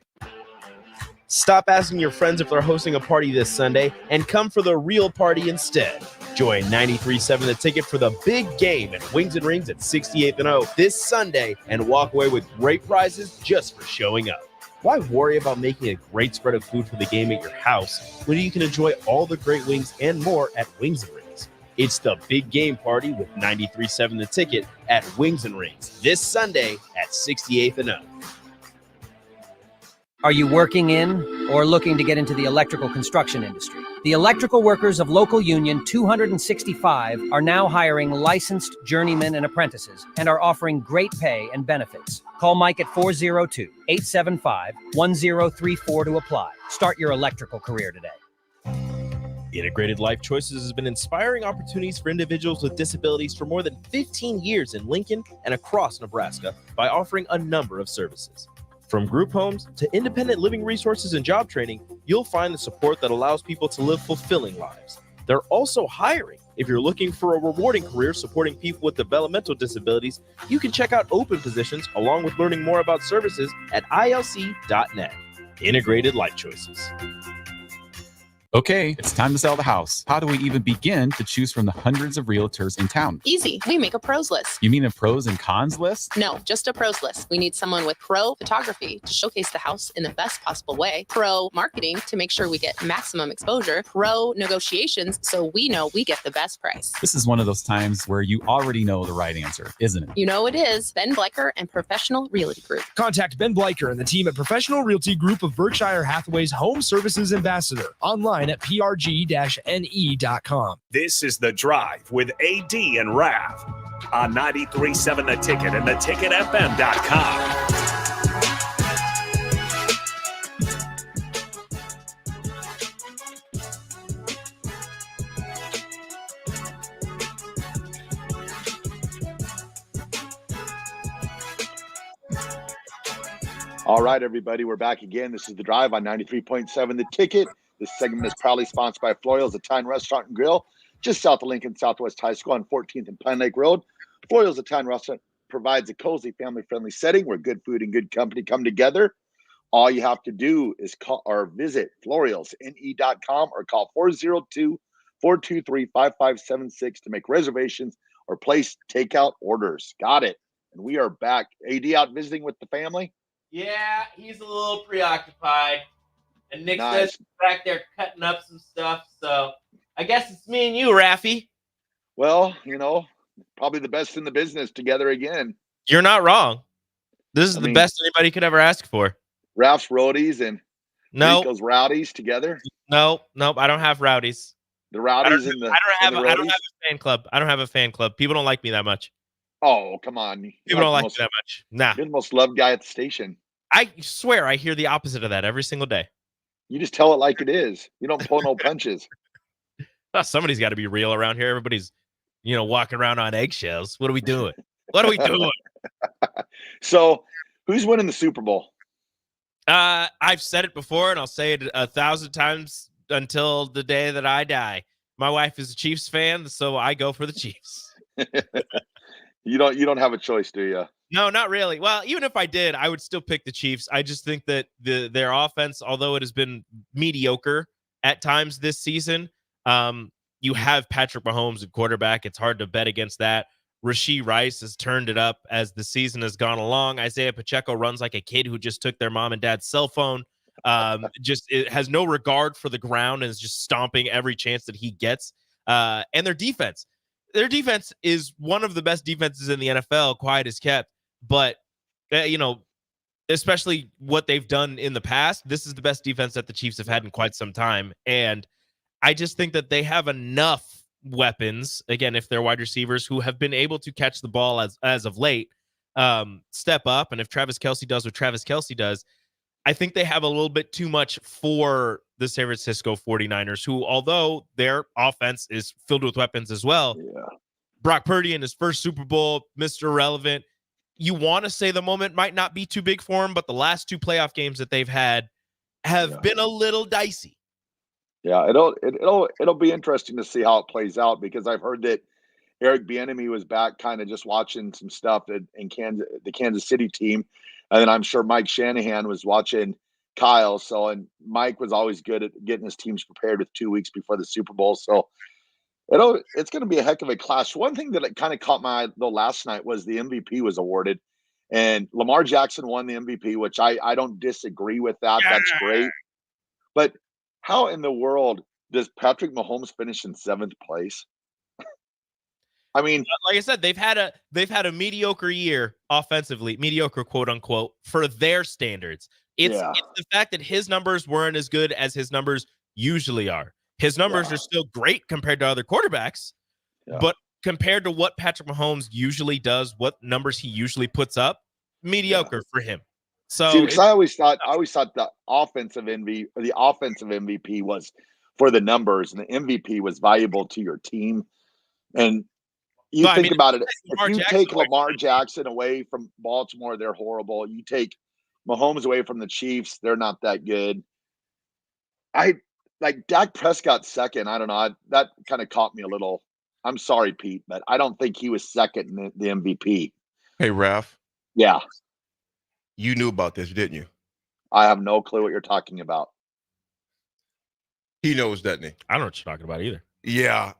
Stop asking your friends if they're hosting a party this Sunday and come for the real party instead. Join 93.7 The Ticket for the big game at Wings and Rings at 68th and O this Sunday and walk away with great prizes just for showing up. Why worry about making a great spread of food for the game at your house when you can enjoy all the great wings and more at Wings and Rings? It's the big game party with 93.7 The Ticket at Wings and Rings this Sunday at 68th and O. Are you working in or looking to get into the electrical construction industry? The electrical workers of local union 265 are now hiring licensed journeymen and apprentices and are offering great pay and benefits. Call Mike at 402-875-1034 to apply. Start your electrical career today. Integrated Life Choices has been inspiring opportunities for individuals with disabilities for more than 15 years in Lincoln and across Nebraska by offering a number of services. From group homes to independent living resources and job training, you'll find the support that allows people to live fulfilling lives. They're also hiring. If you're looking for a rewarding career supporting people with developmental disabilities, you can check out open positions along with learning more about services at ilc.net. Integrated Life Choices. Okay, it's time to sell the house. How do we even begin to choose from the hundreds of realtors in town? Easy. We make a pros list. You mean a pros and cons list? No, just a pros list. We need someone with pro photography to showcase the house in the best possible way, pro marketing to make sure we get maximum exposure, pro negotiations so we know we get the best price. This is one of those times where you already know the right answer, isn't it? You know it is. Ben Bleicher and Professional Realty Group. Contact Ben Bleicher and the team at Professional Realty Group of Berkshire Hathaway's Home Services Ambassador. Online at prg-ne.com. This is The Drive with AD and Raff on 93.7 The Ticket and theticketfm.com. All right, everybody, we're back again. This is The Drive on 93.7 The Ticket. This segment is proudly sponsored by Floyal's Italian Restaurant and Grill, just south of Lincoln Southwest High School on 14th and Pine Lake Road. Floyal's Italian Restaurant provides a cozy, family-friendly setting where good food and good company come together. All you have to do is call or visit FlorialsNE.com or call 402-423-5576 to make reservations or place takeout orders. Got it. And we are back. AD out visiting with the family? Yeah, he's a little preoccupied. And Nick Nice. says he's back there cutting up some stuff. So I guess it's me and you, Raffy. Well, you know, probably the best in the business together again. You're not wrong. This is the best anybody could ever ask for. Ralph's Roadies and No. Rico's Rowdies together. Nope, I don't have rowdies. The Rowdies and the I don't have Roadies? a fan club. I don't have a fan club. People don't like me that much. Oh, come on. People don't like me that much. Nah. You're the most loved guy at the station. I swear I hear the opposite of that every single day. You just tell it like it is. You don't pull no punches. Well, somebody's got to be real around here. Everybody's, walking around on eggshells. What are we doing? What are we doing? So, who's winning the Super Bowl? I've said it before, and I'll say it 1,000 times until the day that I die. My wife is a Chiefs fan, so I go for the Chiefs. You don't have a choice, do you? No, not really. Well, even if I did, I would still pick the Chiefs. I just think that their offense, although it has been mediocre at times this season, you have Patrick Mahomes at quarterback. It's hard to bet against that. Rashee Rice has turned it up as the season has gone along. Isaiah Pacheco runs like a kid who just took their mom and dad's cell phone. It has no regard for the ground and is just stomping every chance that he gets. And their defense. their defense is one of the best defenses in the NFL, quiet as kept. But, especially what they've done in the past, this is the best defense that the Chiefs have had in quite some time. And I just think that they have enough weapons, again, if they're wide receivers who have been able to catch the ball as of late, step up. And if Travis Kelce does what Travis Kelce does, I think they have a little bit too much for the San Francisco 49ers, who, although their offense is filled with weapons as well, Brock Purdy in his first Super Bowl, Mr. Irrelevant. You want to say the moment might not be too big for him, but the last 2 playoff games that they've had have been a little dicey. Yeah, it'll be interesting to see how it plays out, because I've heard that Eric Bieniemy was back kind of just watching some stuff in the Kansas City team. And then I'm sure Mike Shanahan was watching Kyle. So, and Mike was always good at getting his teams prepared with 2 weeks before the Super Bowl. So it's going to be a heck of a clash. One thing that kind of caught my eye though last night was the MVP was awarded, and Lamar Jackson won the MVP, which I don't disagree with that. Yeah. That's great. But how in the world does Patrick Mahomes finish in 7th place? I mean, like I said, they've had a mediocre year offensively, mediocre quote unquote, for their standards. It's the fact that his numbers weren't as good as his numbers usually are. His numbers are still great compared to other quarterbacks, but compared to what Patrick Mahomes usually does, what numbers he usually puts up, mediocre for him. So see, because I always thought the offensive MVP was for the numbers, and the MVP was valuable to your team. And you think about it, if you take Lamar Jackson away from Baltimore, they're horrible. You take Mahomes away from the Chiefs, they're not that good. Like Dak Prescott second, I don't know. That kind of caught me a little. I'm sorry, Pete, but I don't think he was second in the MVP. Hey, Raff. Yeah. You knew about this, didn't you? I have no clue what you're talking about. He knows, doesn't he? I don't know what you're talking about either. Yeah.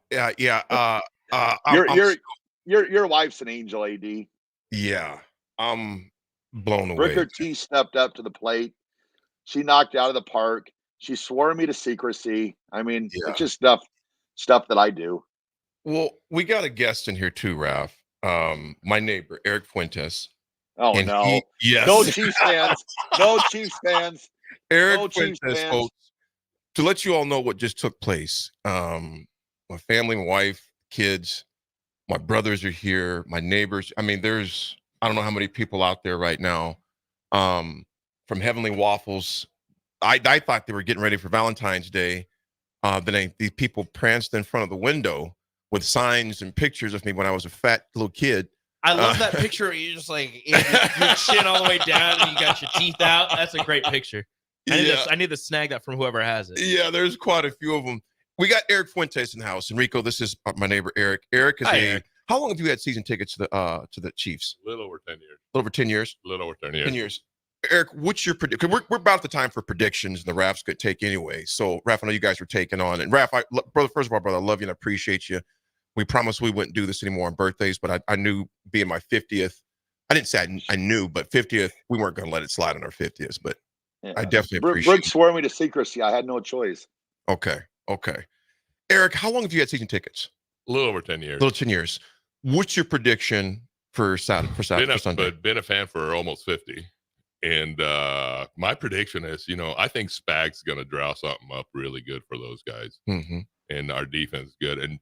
Your wife's an angel, AD. Yeah. I'm blown away. Booker T stepped up to the plate. She knocked out of the park. She swore me to secrecy. I mean, it's just stuff that I do. Well, we got a guest in here too, Raff. My neighbor, Eric Fuentes. Oh, and no. Yes. No Chiefs fans. No Chiefs fans. Eric Fuentes, folks, to let you all know what just took place. My family, my wife, kids, my brothers are here, my neighbors. I mean, I don't know how many people out there right now. From Heavenly Waffles, I thought they were getting ready for Valentine's Day. Then these people pranced in front of the window with signs and pictures of me when I was a fat little kid. I love that picture where you just like your chin all the way down and you got your teeth out. That's a great picture. I need to snag that from whoever has it. Yeah, there's quite a few of them. We got Eric Fuentes in the house. Enrico, this is my neighbor, Eric. Eric is Eric. How long have you had season tickets to the Chiefs? A little over 10 years. A little over 10 years? A little over 10 years. 10 years. Eric, what's your prediction? We're about the time for predictions, and the Raff's could take anyway. So, Raff, I know you guys were taking on. And Raff, brother, first of all, brother, I love you and I appreciate you. We promised we wouldn't do this anymore on birthdays, but I knew being my 50th, I didn't say I knew, but 50th, we weren't going to let it slide on our 50th. But I definitely appreciate it. Brooke swore me to secrecy. I had no choice. Okay. Eric, how long have you had season tickets? A little over 10 years. A little 10 years. What's your prediction for Sunday? Been a fan for almost 50. And my prediction is, I think Spag's going to draw something up really good for those guys. Mm-hmm. And our defense is good. And,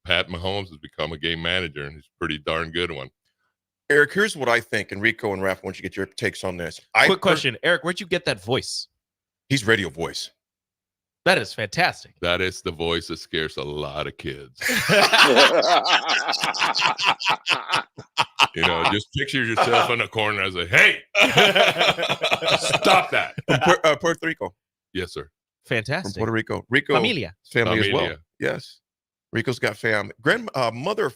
Pat Mahomes has become a game manager, and he's a pretty darn good one. Eric, here's what I think. Enrico and Raff, once you get your takes on this. Quick question. Eric, where'd you get that voice? He's radio voice. That is fantastic. That is the voice that scares a lot of kids. Just picture yourself in a corner as a, hey, stop that. From Puerto Rico. Yes, sir. Fantastic. From Puerto Rico. Rico. Familia. Family as well. Yes. Rico's got family. Mother.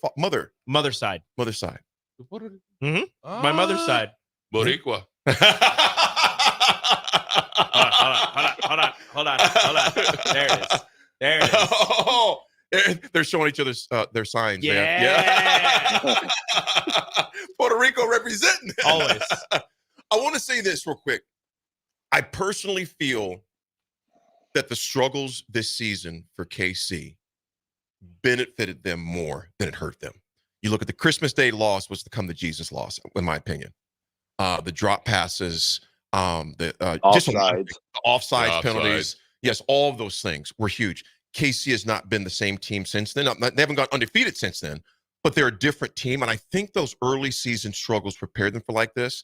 Mother's side. Mm-hmm. My mother's side. Boricua. Hold on. There it is. Oh, they're showing each other's their signs. Yeah. Puerto Rico representing. Always. I want to say this real quick. I personally feel that the struggles this season for KC benefited them more than it hurt them. You look at the Christmas Day loss was the come to Jesus loss, in my opinion. The drop passes, the offsides penalties. Yes, all of those things were huge. KC has not been the same team since then. They haven't gone undefeated since then, but they're a different team. And I think those early season struggles prepared them for like this.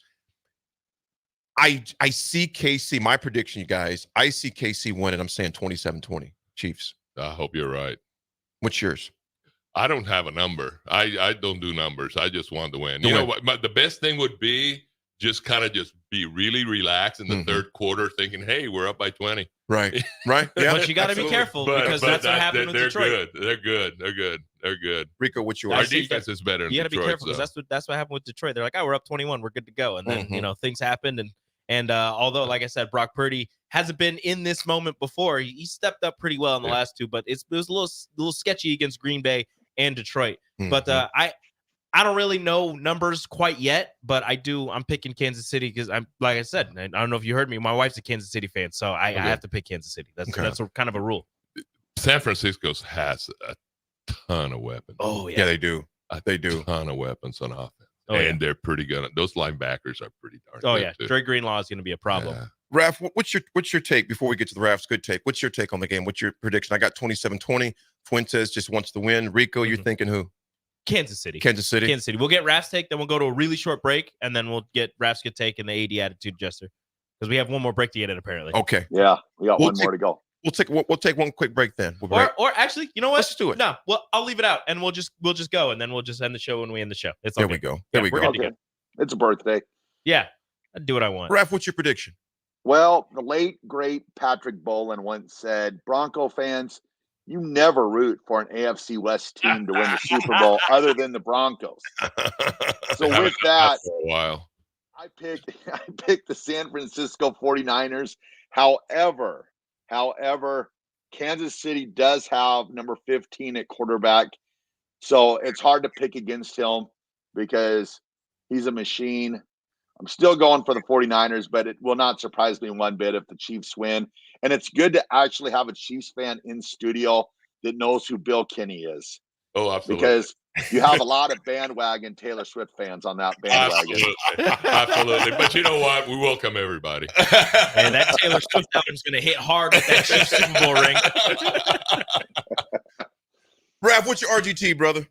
I see KC, my prediction, you guys, I see KC winning. I'm saying 27-20, Chiefs. I hope you're right. What's yours? I don't have a number. I don't do numbers. I just want to win. You know what? The best thing would be just be really relaxed in the third quarter thinking, hey, we're up by 20. Right. Yeah, but you got to be careful because that's what happened with Detroit. They're good. Rico, what's yours? Our defense is better than You got to be Detroit, careful because that's what happened with Detroit. They're like, oh, we're up 21. We're good to go. And then, things happened. And although, like I said, Brock Purdy hasn't been in this moment before, he stepped up pretty well in the last two, but it was a little sketchy against Green Bay and Detroit. But I don't really know numbers quite yet, but I'm picking Kansas City because like I said, I don't know if you heard me. My wife's a Kansas City fan, so I have to pick Kansas City. That's kind of a rule. San Francisco has a ton of weapons. Oh, yeah, they do. They do. A ton of weapons on offense. Oh, and they're pretty good. Those linebackers are pretty darn good. Oh, yeah. Dre Greenlaw is going to be a problem. Yeah. Raff, what's your take before we get to the Raff's good take? What's your take on the game? What's your prediction? I got 27-20. Fuentes just wants to win. Rico, you're thinking who? Kansas City. Kansas City. We'll get Raff's take, then we'll go to a really short break, and then we'll get Raff's good take and the AD attitude adjuster because we have one more break to get in apparently. Okay. Yeah, we got one more to go. We'll take one quick break then. Or actually, you know what? Let's do it. No, well, I'll leave it out, and we'll just go, and then we'll just end the show when we end the show. It's there. We go. There we go. Good to go. It's a birthday. Yeah, I do what I want. Raff, what's your prediction? Well, the late, great Patrick Bolin once said, Bronco fans, you never root for an AFC West team to win the Super Bowl other than the Broncos. So with that, for a while. I picked the San Francisco 49ers. However, Kansas City does have number 15 at quarterback. So it's hard to pick against him because he's a machine. I'm still going for the 49ers, but it will not surprise me one bit if the Chiefs win. And it's good to actually have a Chiefs fan in studio that knows who Bill Kinney is. Oh, absolutely. Because you have a lot of bandwagon Taylor Swift fans on that bandwagon. Absolutely. But you know what? We welcome everybody. And that Taylor Swift album is going to hit hard with that Chiefs Super Bowl ring. Raff, what's your RGT, brother?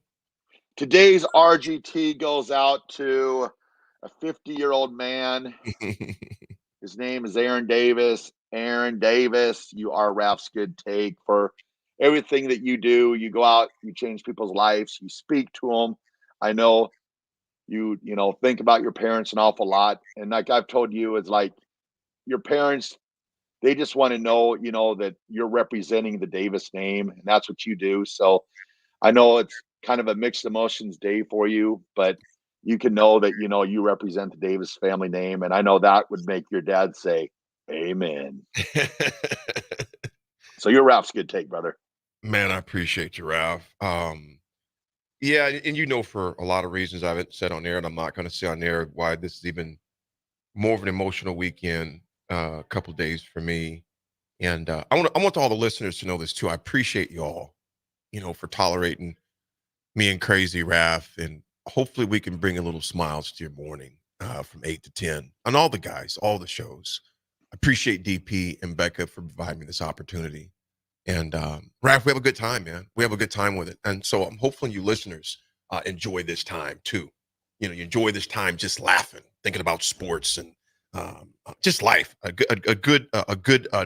Today's RGT goes out to a 50-year-old man. His name is Aaron Davis. Aaron Davis, you are Raff's good take for everything that you do. You go out, you change people's lives, you speak to them. I know you think about your parents an awful lot. And like I've told you, it's like your parents, they just want to know, that you're representing the Davis name, and that's what you do. So I know it's kind of a mixed emotions day for you, but you can know that, you represent the Davis family name. And I know that would make your dad say, amen. So you're Raff's good take, brother. Man, I appreciate you, Raff. Yeah, and for a lot of reasons I haven't said on air, and I'm not going to say on air why this is even more of an emotional weekend, a couple of days for me. And I want all the listeners to know this too. I appreciate you all, for tolerating me and Crazy Raff, and hopefully we can bring a little smiles to your morning from 8 to 10 on all the guys, all the shows. I appreciate DP and Becca for providing me this opportunity. And Raff, we have a good time, man. We have a good time with it. And so I'm hoping you listeners enjoy this time too. You enjoy this time just laughing, thinking about sports and just life, a good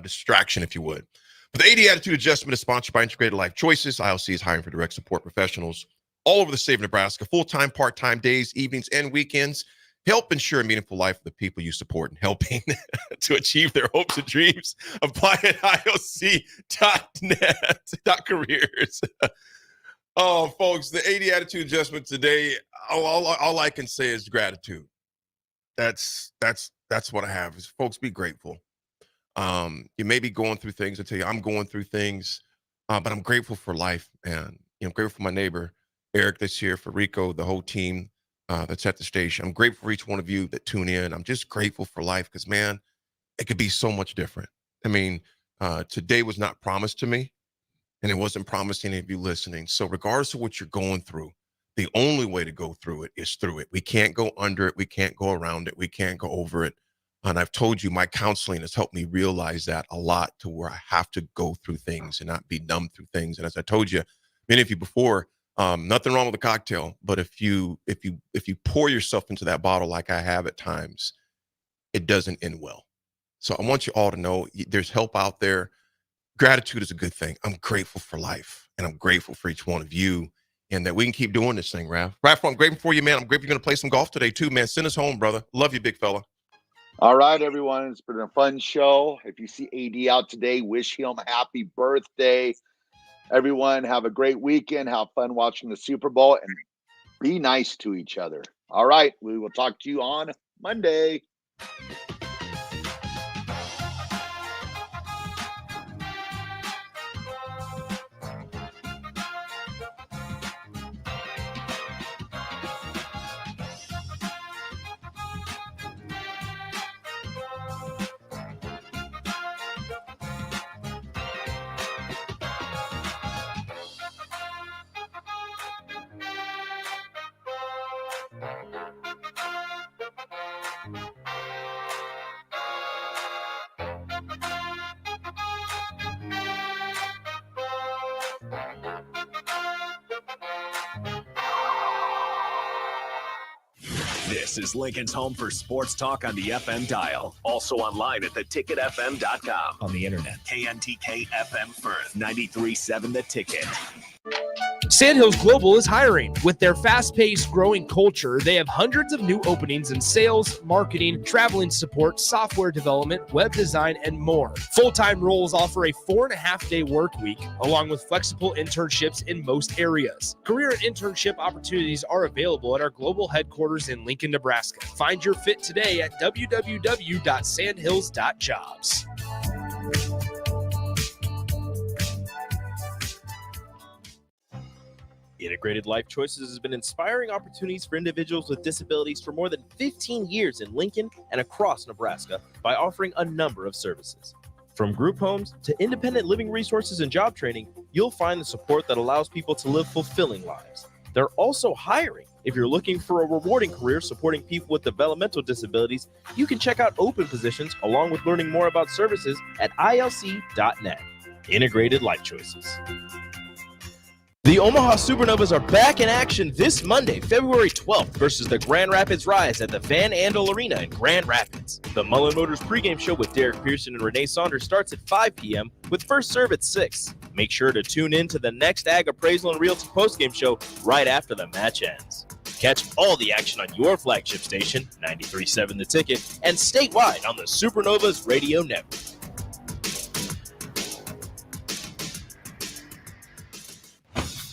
distraction, if you would. But the AD Attitude Adjustment is sponsored by Integrated Life Choices. ILC is hiring for direct support professionals all over the state of Nebraska, full-time, part-time, days, evenings, and weekends. Help ensure a meaningful life for the people you support and helping to achieve their hopes and dreams. Apply at IOC.net.careers. Oh, folks, the AD Attitude Adjustment today, all I can say is gratitude. That's what I have is, folks, be grateful. You may be going through things. I tell you, I'm going through things, but I'm grateful for life. And I'm grateful for my neighbor, Eric, that's here, for Rico, the whole team that's at the station. I'm grateful for each one of you that tune in. I'm just grateful for life because, man, it could be so much different. I mean, today was not promised to me. and it wasn't promised to any of you listening. So regardless of what you're going through, the only way to go through it is through it. We can't go under it. We can't go around it. We can't go over it. And I've told you, my counseling has helped me realize that a lot, to where I have to go through things and not be numb through things. And as I told you, many of you before, nothing wrong with a cocktail, but if you pour yourself into that bottle like I have at times, it doesn't end well. So I want you all to know there's help out there. Gratitude is a good thing. I'm grateful for life, and I'm grateful for each one of you, and that we can keep doing this thing, Raff. Raff, I'm grateful for you, man. I'm grateful you're going to play some golf today too, man. Send us home, brother. Love you, big fella. All right, everyone. It's been a fun show. If you see AD out today, wish him a happy birthday. Everyone, have a great weekend. Have fun watching the Super Bowl, and be nice to each other. All right. We will talk to you on Monday. This is Lincoln's home for sports talk on the FM dial. Also online at theticketfm.com. On the internet. KNTK FM Firth, 93.7 The Ticket. Sandhills Global is hiring. With their fast-paced, growing culture, they have hundreds of new openings in sales, marketing, traveling support, software development, web design, and more. Full-time roles offer a 4.5-day work week, along with flexible internships in most areas. Career and internship opportunities are available at our global headquarters in Lincoln, Nebraska. Find your fit today at www.sandhills.jobs. Integrated Life Choices has been inspiring opportunities for individuals with disabilities for more than 15 years in Lincoln and across Nebraska by offering a number of services. From group homes to independent living resources and job training, you'll find the support that allows people to live fulfilling lives. They're also hiring. If you're looking for a rewarding career supporting people with developmental disabilities, you can check out open positions along with learning more about services at ilc.net. Integrated Life Choices. The Omaha Supernovas are back in action this Monday, February 12th versus the Grand Rapids Rise at the Van Andel Arena in Grand Rapids. The Mullen Motors pregame show with Derek Pearson and Renee Saunders starts at 5 p.m. with first serve at 6. Make sure to tune in to the next Ag Appraisal and Realty postgame show right after the match ends. Catch all the action on your flagship station, 93.7 The Ticket, and statewide on the Supernovas Radio Network.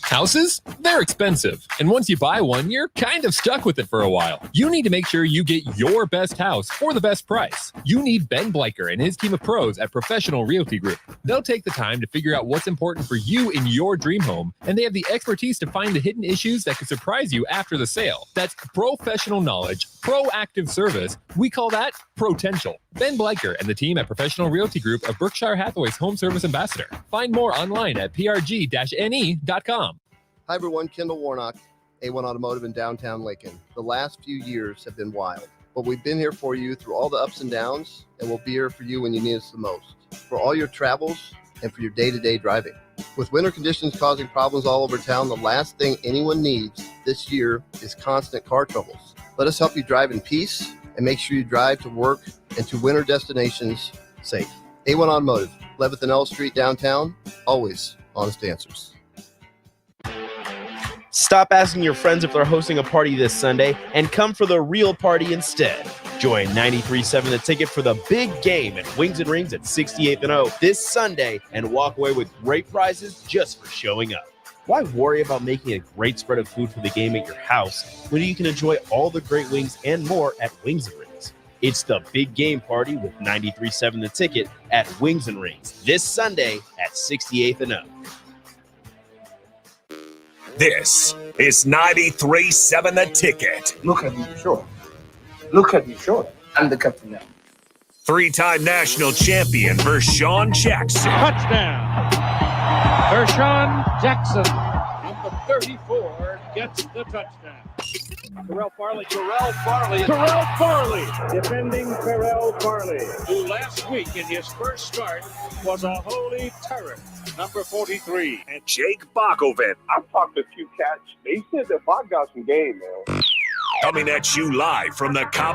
Houses? They're expensive. And once you buy one, you're kind of stuck with it for a while. You need to make sure you get your best house for the best price. You need Ben Bleicher and his team of pros at Professional Realty Group. They'll take the time to figure out what's important for you in your dream home, and they have the expertise to find the hidden issues that could surprise you after the sale. That's professional knowledge, proactive service. We call that potential. Ben Bleicher and the team at Professional Realty Group of Berkshire Hathaway's home service ambassador. Find more online at prg-ne.com. Hi everyone, Kendall Warnock, A1 Automotive in downtown Lincoln. The last few years have been wild, but we've been here for you through all the ups and downs, and we'll be here for you when you need us the most, for all your travels and for your day-to-day driving. With winter conditions causing problems all over town, the last thing anyone needs this year is constant car troubles. Let us help you drive in peace and make sure you drive to work and to winter destinations safe. A1 Automotive, 11th and L Street downtown, always honest answers. Stop asking your friends if they're hosting a party this Sunday and come for the real party instead. Join 93.7 The Ticket for the big game at Wings and Rings at 68th and O this Sunday and walk away with great prizes just for showing up. Why worry about making a great spread of food for the game at your house when you can enjoy all the great wings and more at Wings and Rings? It's the big game party with 93.7 The Ticket at Wings and Rings this Sunday at 68th and O. This is 93.7 The Ticket. Look at me, sure. Look at me, sure. I'm the captain now. Three-time national champion versus Sean Jackson. Touchdown. Vershawn Jackson, number 34, gets the touchdown. Terrell Farley, defending Terrell Farley, who last week in his first start was a holy terror. Number 43. And Jake Bakovic. I've talked to a few cats. They said that Bach got some game, man. Coming at you live from the Cop